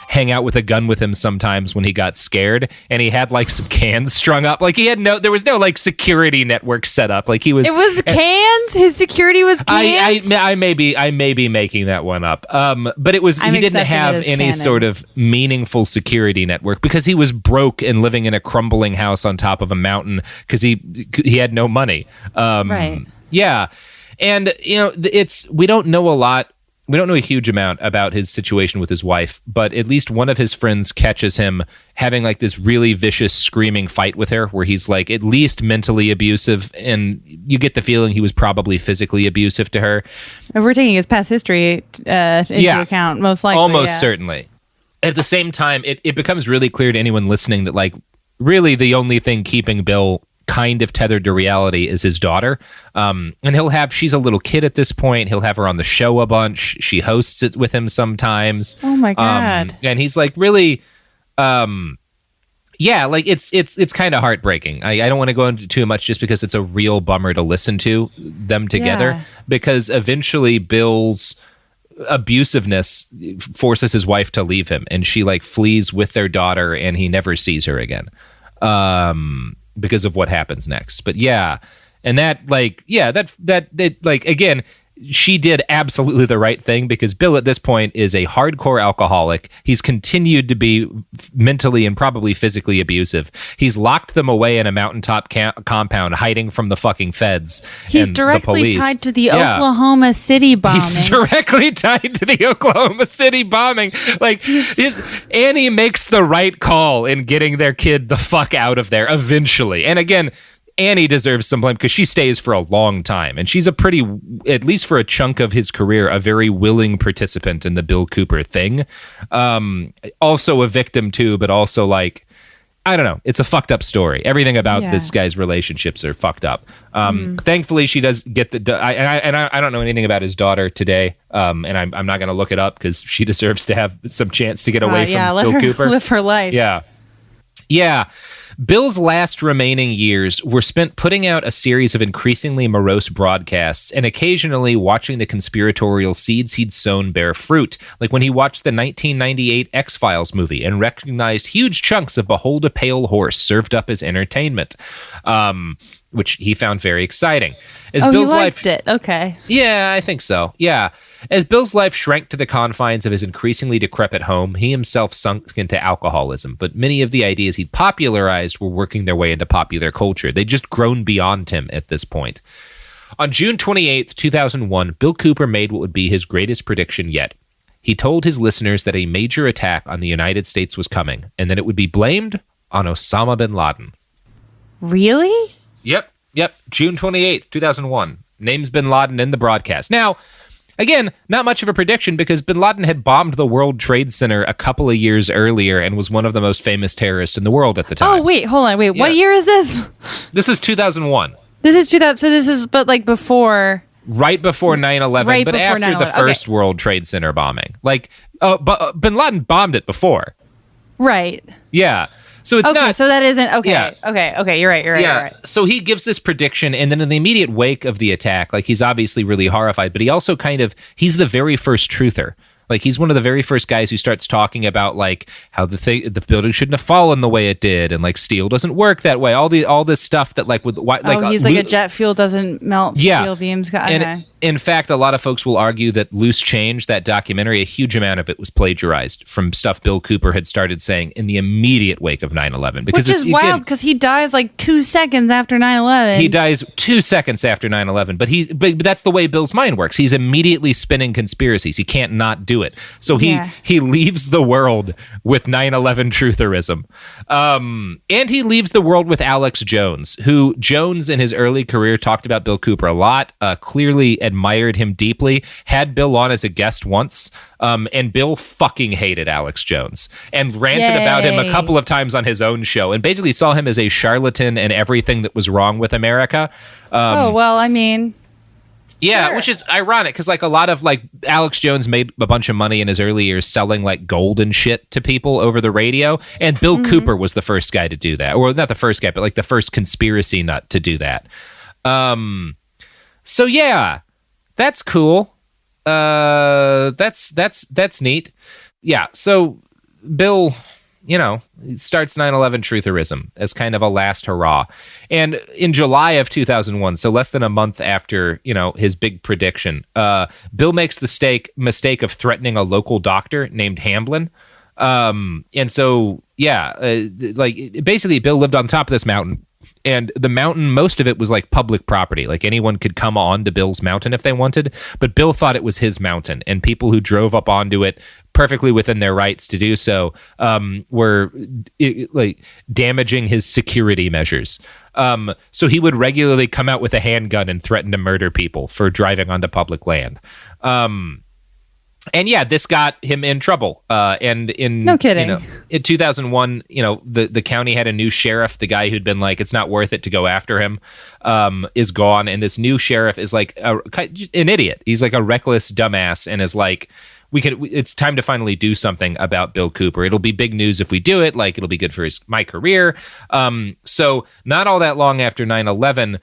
hang out with a gun with him sometimes when he got scared. And he had some cans strung up. There was no security network set up. It was cans. His security was cans. I may be making that one up. But it was, he didn't have any canon. Sort of meaningful security network because he was broke and living in a crumbling house on top of a mountain because he had no money. Right. Yeah. And we don't know a lot. We don't know a huge amount about his situation with his wife, but at least one of his friends catches him having this really vicious screaming fight with her where he's at least mentally abusive, and you get the feeling he was probably physically abusive to her. If we're taking his past history into account, most likely. Almost certainly. At the same time, it becomes really clear to anyone listening that really the only thing keeping Bill kind of tethered to reality is his daughter. And she's a little kid at this point. He'll have her on the show a bunch. She hosts it with him sometimes. Oh my God. And he's like really, it's kind of heartbreaking. I don't want to go into too much just because it's a real bummer to listen to them together, because eventually Bill's abusiveness forces his wife to leave him, and she like flees with their daughter, and he never sees her again because of what happens next. But again, she did absolutely the right thing, because Bill at this point is a hardcore alcoholic. He's continued to be mentally and probably physically abusive. He's locked them away in a mountaintop compound, hiding from the fucking feds. He's and directly the police. tied to the Oklahoma City bombing. He's directly tied to the Oklahoma City bombing. Like, Annie makes the right call in getting their kid the fuck out of there eventually. And again, Annie deserves some blame because she stays for a long time, and she's a pretty, at least for a chunk of his career, a very willing participant in the Bill Cooper thing. Also a victim too, but also like, I don't know, it's a fucked up story. Everything about this guy's relationships are fucked up. Thankfully, she does get I don't know anything about his daughter today, and I'm not going to look it up because she deserves to have some chance to get away from Bill Cooper. Live her life. Yeah. Bill's last remaining years were spent putting out a series of increasingly morose broadcasts and occasionally watching the conspiratorial seeds he'd sown bear fruit, like when he watched the 1998 X-Files movie and recognized huge chunks of Behold a Pale Horse served up as entertainment, which he found very exciting. As Bill's he liked it. Okay. Yeah, I think so. Yeah. As Bill's life shrank to the confines of his increasingly decrepit home, he himself sunk into alcoholism, but many of the ideas he'd popularized were working their way into popular culture. They'd just grown beyond him at this point. On June 28th, 2001, Bill Cooper made what would be his greatest prediction yet. He told his listeners that a major attack on the United States was coming, and that it would be blamed on Osama bin Laden. Really? Yep. June 28th, 2001. Names bin Laden in the broadcast. Now, again, not much of a prediction because bin Laden had bombed the World Trade Center a couple of years earlier and was one of the most famous terrorists in the world at the time. Oh, wait, hold on. What year is this? This is 2001. This is 2000. So this is, but like before. Right before 9/11, but after 9/11. The first World Trade Center bombing. Like, but bin Laden bombed it before. Right. Yeah. So it's not. So that isn't okay. Yeah. Okay. You're right. You're right. So he gives this prediction, and then in the immediate wake of the attack, like he's obviously really horrified, but he also he's the very first truther. Like he's one of the very first guys who starts talking about like how the building shouldn't have fallen the way it did, and like steel doesn't work that way. All this stuff that like with he's like a jet fuel doesn't melt steel beams. And in fact, a lot of folks will argue that Loose Change, that documentary, a huge amount of it was plagiarized from stuff Bill Cooper had started saying in the immediate wake of 9/11. Which is wild because he dies like 2 seconds after 9/11. He dies 2 seconds after 9/11, but that's the way Bill's mind works. He's immediately spinning conspiracies. He can't not do it. So he leaves the world with 9/11 trutherism. And he leaves the world with Alex Jones, who Jones in his early career talked about Bill Cooper a lot, clearly admired him deeply, had Bill on as a guest once, and Bill fucking hated Alex Jones and ranted about him a couple of times on his own show and basically saw him as a charlatan and everything that was wrong with America. Yeah, which is ironic because like a lot of like Alex Jones made a bunch of money in his early years selling like gold and shit to people over the radio, and Bill Cooper was the first guy to do that, or not the first guy, but like the first conspiracy nut to do that. So yeah, that's cool. That's neat. Yeah. So Bill, starts 9/11 trutherism as kind of a last hurrah. And in July of 2001, so less than a month after, his big prediction, Bill makes the mistake of threatening a local doctor named Hamblin. And so, basically Bill lived on top of this mountain. And the mountain, most of it was like public property. Like anyone could come on to Bill's mountain if they wanted. But Bill thought it was his mountain. And people who drove up onto it perfectly within their rights to do so were damaging his security measures. So he would regularly come out with a handgun and threaten to murder people for driving onto public land. And yeah, this got him in trouble. And in no kidding. In 2001, the county had a new sheriff. The guy who'd been like, it's not worth it to go after him, is gone. And this new sheriff is like an idiot. He's like a reckless dumbass and is like, it's time to finally do something about Bill Cooper. It'll be big news if we do it. Like, it'll be good for my career. So not all that long after 9/11,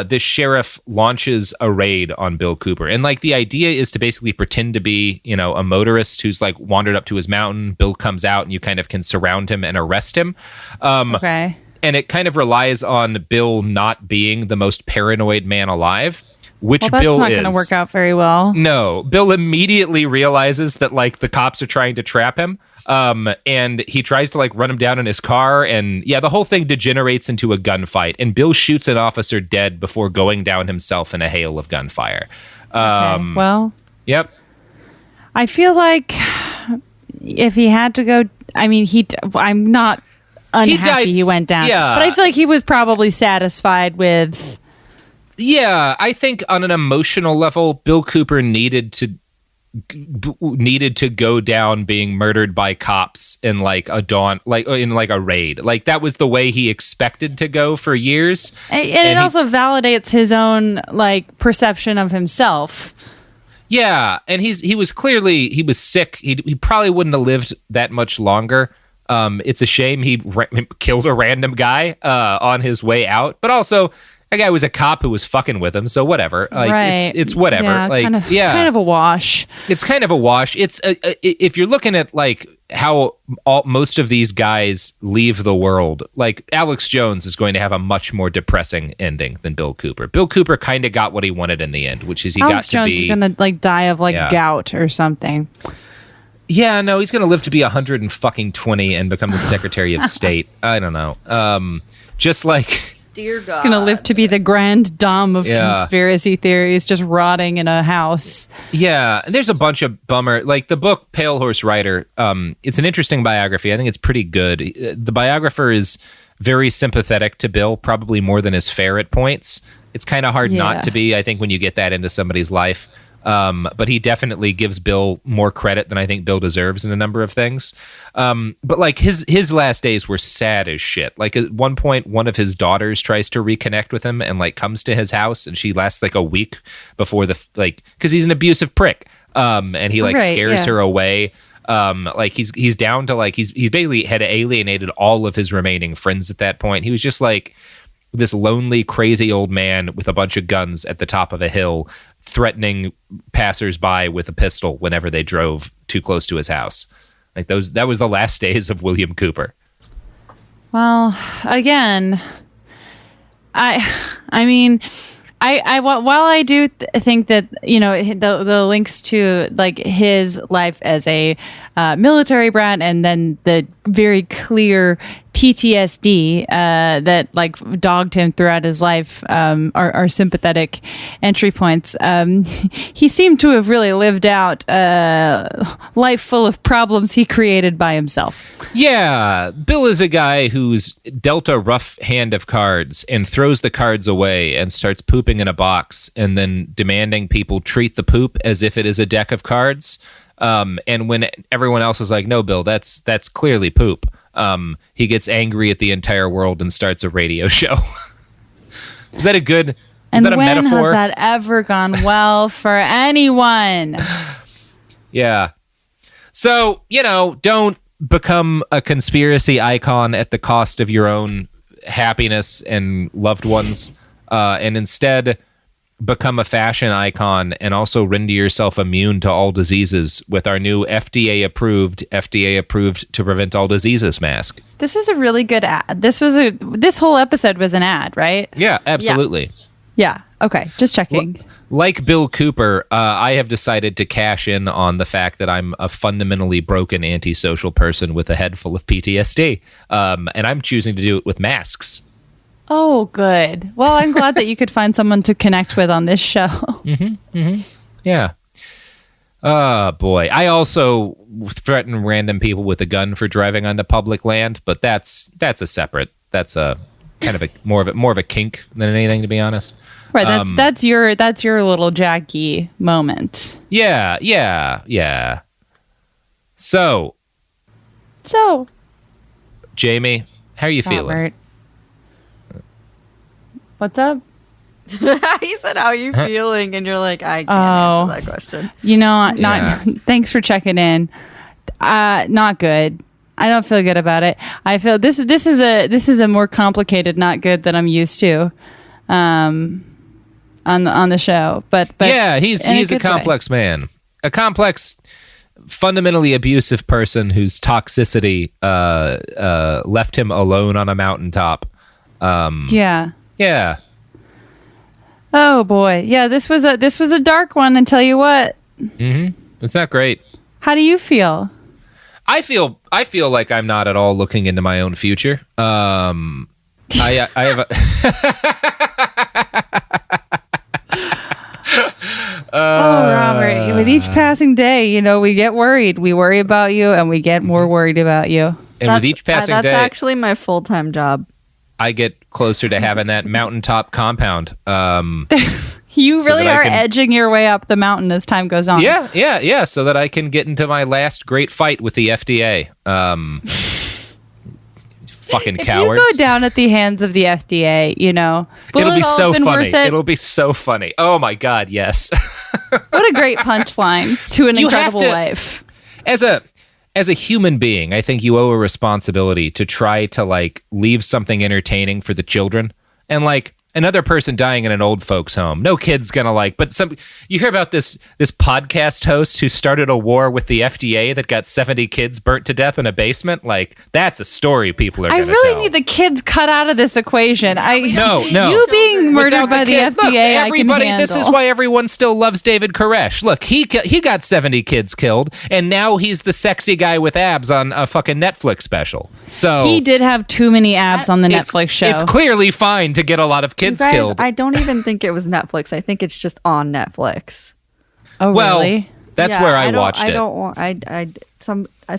this sheriff launches a raid on Bill Cooper. And like the idea is to basically pretend to be, a motorist who's like wandered up to his mountain. Bill comes out and you kind of can surround him and arrest him. Okay. And it kind of relies on Bill not being the most paranoid man alive, which that's Bill not is. going to work out very well. No, Bill immediately realizes that like the cops are trying to trap him. And he tries to like run him down in his car, and the whole thing degenerates into a gunfight, and Bill shoots an officer dead before going down himself in a hail of gunfire. Okay. Well, yep. I feel like if he had to go, I mean, I'm not unhappy he went down, but I feel like he was probably satisfied with. Yeah, I think on an emotional level, Bill Cooper needed to go down being murdered by cops in like a raid. Like that was the way he expected to go for years. And it also validates his own like perception of himself. Yeah, and he was sick. He probably wouldn't have lived that much longer. It's a shame he killed a random guy on his way out, but also that guy was a cop who was fucking with him, so whatever. Like, right. It's whatever. Yeah, kind of a wash. It's kind of a wash. It's if you're looking at like how most of these guys leave the world, like Alex Jones is going to have a much more depressing ending than Bill Cooper. Bill Cooper kind of got what he wanted in the end, which is Alex Jones is going to like die of gout or something. Yeah, no, he's going to live to be 120 and become the Secretary of State. I don't know. Just like. Dear God. He's going to live to be the grand dame of conspiracy theories, just rotting in a house. Yeah, and there's a bunch of bummer. Like the book Pale Horse Rider, it's an interesting biography. I think it's pretty good. The biographer is very sympathetic to Bill, probably more than is fair at points. It's kind of hard not to be, I think, when you get that into somebody's life. But he definitely gives Bill more credit than I think Bill deserves in a number of things. But like his last days were sad as shit. Like at one point, one of his daughters tries to reconnect with him and like comes to his house, and she lasts like a week before because he's an abusive prick. And he scares her away. Like he's down to like he's basically had alienated all of his remaining friends at that point. He was just like this lonely, crazy old man with a bunch of guns at the top of a hill, threatening passersby with a pistol whenever they drove too close to his house. Like that was the last days of William Cooper. Well, again, I mean, while I do think that the links to like his life as a military brat and then the very clear PTSD that like dogged him throughout his life are sympathetic entry points. He seemed to have really lived out a life full of problems he created by himself. Yeah, Bill is a guy who's dealt a rough hand of cards and throws the cards away and starts pooping in a box and then demanding people treat the poop as if it is a deck of cards. And when everyone else is like, no, Bill, that's clearly poop. He gets angry at the entire world and starts a radio show. Is that a good? Is that a metaphor? When has that ever gone well for anyone? Yeah. So don't become a conspiracy icon at the cost of your own happiness and loved ones, and instead become a fashion icon and also render yourself immune to all diseases with our new FDA approved to prevent all diseases mask. This is a really good ad. This whole episode was an ad, right? Yeah, absolutely. Yeah. Okay. Just checking. Like Bill Cooper, I have decided to cash in on the fact that I'm a fundamentally broken antisocial person with a head full of PTSD. And I'm choosing to do it with masks. Oh, good. Well, I'm glad that you could find someone to connect with on this show. Yeah. Oh, boy. I also threaten random people with a gun for driving onto public land, but that's a separate kind of more of a kink than anything, to be honest. Right, that's your little Jackie moment. Yeah. So, Jamie, how are you feeling? What's up? He said, "How are you feeling?" And you're like, "I can't answer that question." Thanks for checking in. Not good. I don't feel good about it. I feel this is a more complicated not good than I'm used to. On the show, but yeah, he's a complex man, a complex, fundamentally abusive person whose toxicity left him alone on a mountaintop. Yeah. Oh boy, yeah. This was a dark one. And tell you what, it's not great. How do you feel? I feel like I'm not at all looking into my own future. I have a. Robert, with each passing day, we get worried. We worry about you, and we get more worried about you. And with each passing day, that's actually my full-time job. I get closer to having that mountaintop compound. You really are edging your way up the mountain as time goes on. Yeah. So that I can get into my last great fight with the FDA. Fucking cowards. If you go down at the hands of the FDA, it'll be so funny. It'll be so funny. Oh my God, yes. What a great punchline to an incredible life. As a human being, I think you owe a responsibility to try to leave something entertaining for the children. And another person dying in an old folks home. No kid's gonna but you hear about this podcast host who started a war with the FDA that got 70 kids burnt to death in a basement. That's a story people are gonna tell. I really need the kids cut out of this equation. No. You being murdered by the FDA, look, everybody, I can handle. this is why everyone still loves David Koresh. Look, he got 70 kids killed, and now he's the sexy guy with abs on a fucking Netflix special. So he did have too many abs on the Netflix show. It's clearly fine to get a lot of kids killed. I don't even think it was Netflix. I think it's just on Netflix. Oh, really? That's where I watched it. I don't want.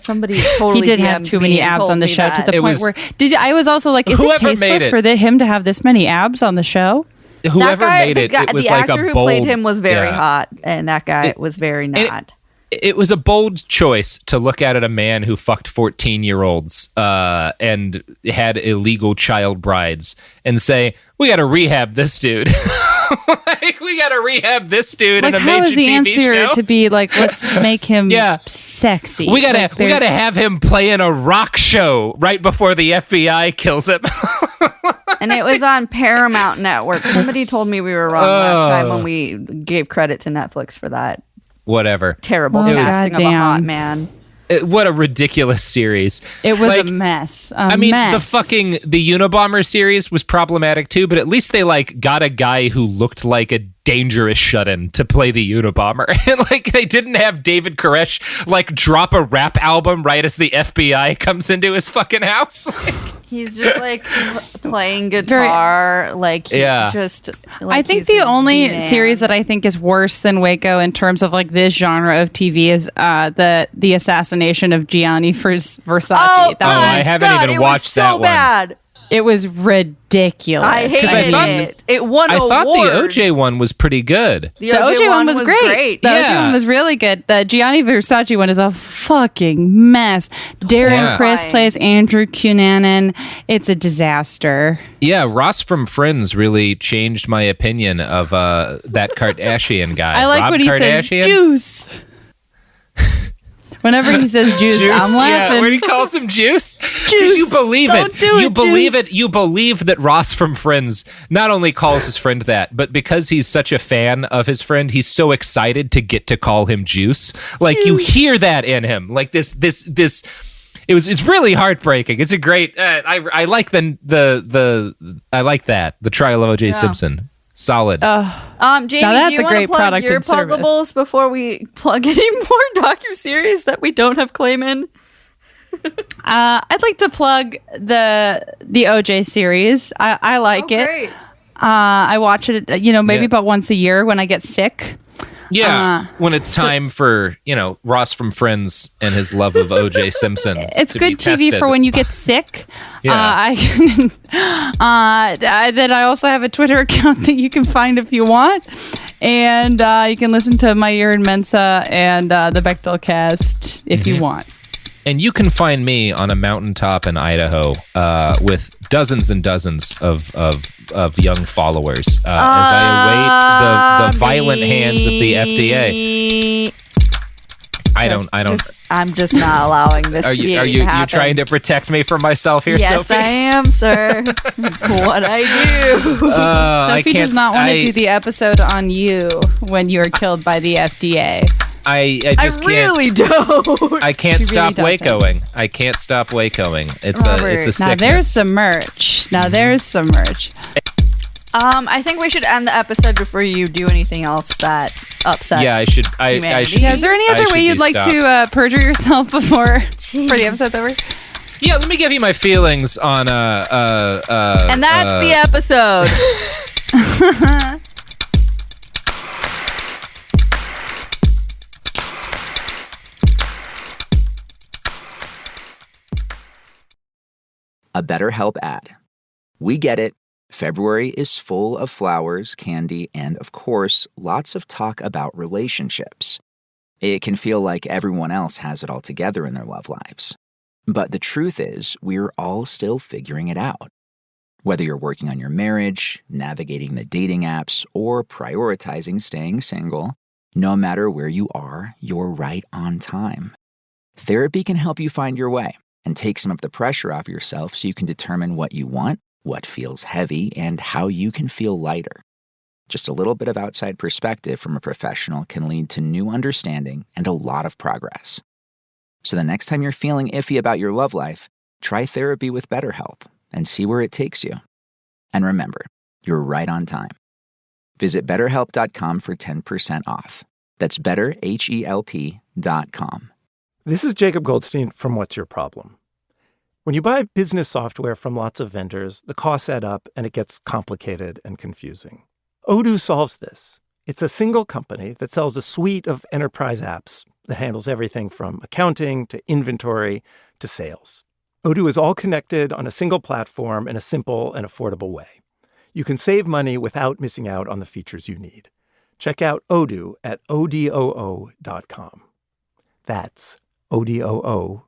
Somebody totally. He did have too many abs on the show to the point where I was also like, is it tasteless for him to have this many abs on the show? Whoever made it, it was the like a bold. The actor who played him was very hot, and that guy was very not. It was a bold choice to look at a man who fucked 14-year-olds and had illegal child brides and say, we got to rehab this dude. We got to rehab this dude in a major TV show. How is the answer to be let's make him sexy? We got to have him play in a rock show right before the FBI kills him. And it was on Paramount Network. Somebody told me we were wrong last time when we gave credit to Netflix for that. Whatever. Terrible casting of a hot man. What a ridiculous series. It was a mess. The Unabomber series was problematic too, but at least they got a guy who looked like a dangerous shut-in to play the Unabomber. And they didn't have David Koresh drop a rap album right as the FBI comes into his fucking house. He's just playing guitar. I think the only series that I think is worse than Waco in terms of this genre of TV is the assassination of Gianni Versace. I haven't even watched that one. Bad. It was ridiculous. I hated it. It won awards. I thought the OJ one was pretty good. The OJ one was great. The OJ one was really good. The Gianni Versace one is a fucking mess. Darren Criss plays Andrew Cunanan. It's a disaster. Yeah, Ross from Friends really changed my opinion of that Kardashian guy. I like Rob when he Kardashian. says juice. Whenever he says juice, I'm laughing. Yeah, when he calls him juice. Juice. You believe Don't it. Do you it, believe juice. it. You believe that Ross from Friends not only calls his friend that, but because he's such a fan of his friend, he's so excited to get to call him juice. You hear that in him. It's really heartbreaking. It's a great. I like I like that. The trial of O.J. Simpson. Solid. Jamie, do you want to plug your pluggables before we plug any more docuseries that we don't have claim in? I'd like to plug the OJ series. I like it. Great. I watch it, maybe about once a year when I get sick. Yeah, when it's time for, Ross from Friends and his love of O.J. Simpson. It's good TV tested. for when you get sick. Yeah. Then I also have a Twitter account that you can find if you want. And you can listen to My Year in Mensa and the Bechdel cast if you want. And you can find me on a mountaintop in Idaho with dozens and dozens of young followers as I await the violent hands of the FDA. I'm just not allowing this to be Are you trying to protect me from myself here, yes, Sophie? Yes, I am, sir. It's what I do. Sophie does not want to do the episode on you when you are killed by the FDA. I just really don't. I can't stop really Wacoing. I can't stop Wacoing. It's a sickness. Now there's some merch. I think we should end the episode before you do anything else that upsets. Yeah, I should. I should. Is there any other way you'd like to perjure yourself before the episode's over? Yeah, let me give you my feelings on and that's the episode. A BetterHelp ad. We get it. February is full of flowers, candy, and, of course, lots of talk about relationships. It can feel like everyone else has it all together in their love lives. But the truth is, we're all still figuring it out. Whether you're working on your marriage, navigating the dating apps, or prioritizing staying single, no matter where you are, you're right on time. Therapy can help you find your way and take some of the pressure off yourself so you can determine what you want, what feels heavy, and how you can feel lighter. Just a little bit of outside perspective from a professional can lead to new understanding and a lot of progress. So the next time you're feeling iffy about your love life, try therapy with BetterHelp and see where it takes you. And remember, you're right on time. Visit BetterHelp.com for 10% off. That's BetterHelp.com. This is Jacob Goldstein from What's Your Problem? When you buy business software from lots of vendors, the costs add up and it gets complicated and confusing. Odoo solves this. It's a single company that sells a suite of enterprise apps that handles everything from accounting to inventory to sales. Odoo is all connected on a single platform in a simple and affordable way. You can save money without missing out on the features you need. Check out Odoo at odoo.com. That's odoo.com.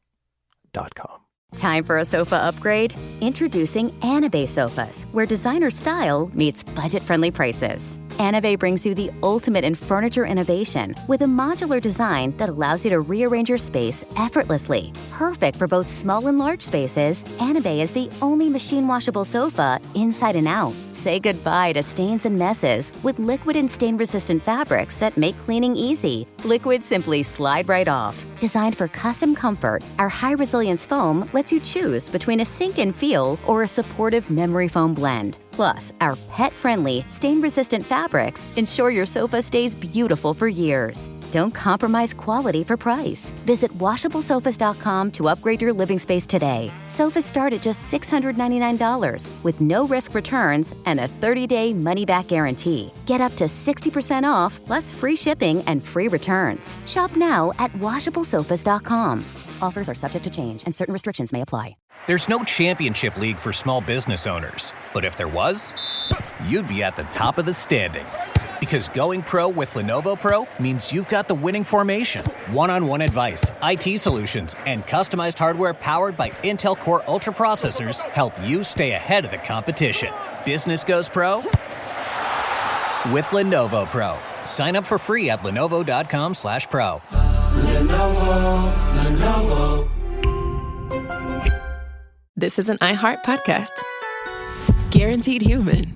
Time for a sofa upgrade? Introducing Anabay Sofas, where designer style meets budget-friendly prices. Anabay brings you the ultimate in furniture innovation with a modular design that allows you to rearrange your space effortlessly. Perfect for both small and large spaces, Anabay is the only machine-washable sofa inside and out. Say goodbye to stains and messes with liquid and stain-resistant fabrics that make cleaning easy. Liquids simply slide right off. Designed for custom comfort, our high-resilience foam lets you choose between a sink-in feel or a supportive memory foam blend. Plus, our pet-friendly, stain-resistant fabrics ensure your sofa stays beautiful for years. Don't compromise quality for price. Visit WashableSofas.com to upgrade your living space today. Sofas start at just $699 with no risk returns and a 30-day money-back guarantee. Get up to 60% off, plus free shipping and free returns. Shop now at WashableSofas.com. Offers are subject to change and certain restrictions may apply. There's no championship league for small business owners, but if there was, you'd be at the top of the standings. Because going pro with Lenovo Pro means you've got the winning formation, one-on-one advice, IT solutions, and customized hardware powered by Intel Core Ultra processors help you stay ahead of the competition. Business goes pro with Lenovo Pro. Sign up for free at lenovo.com/pro. Lenovo. This is an iHeart podcast. Guaranteed human.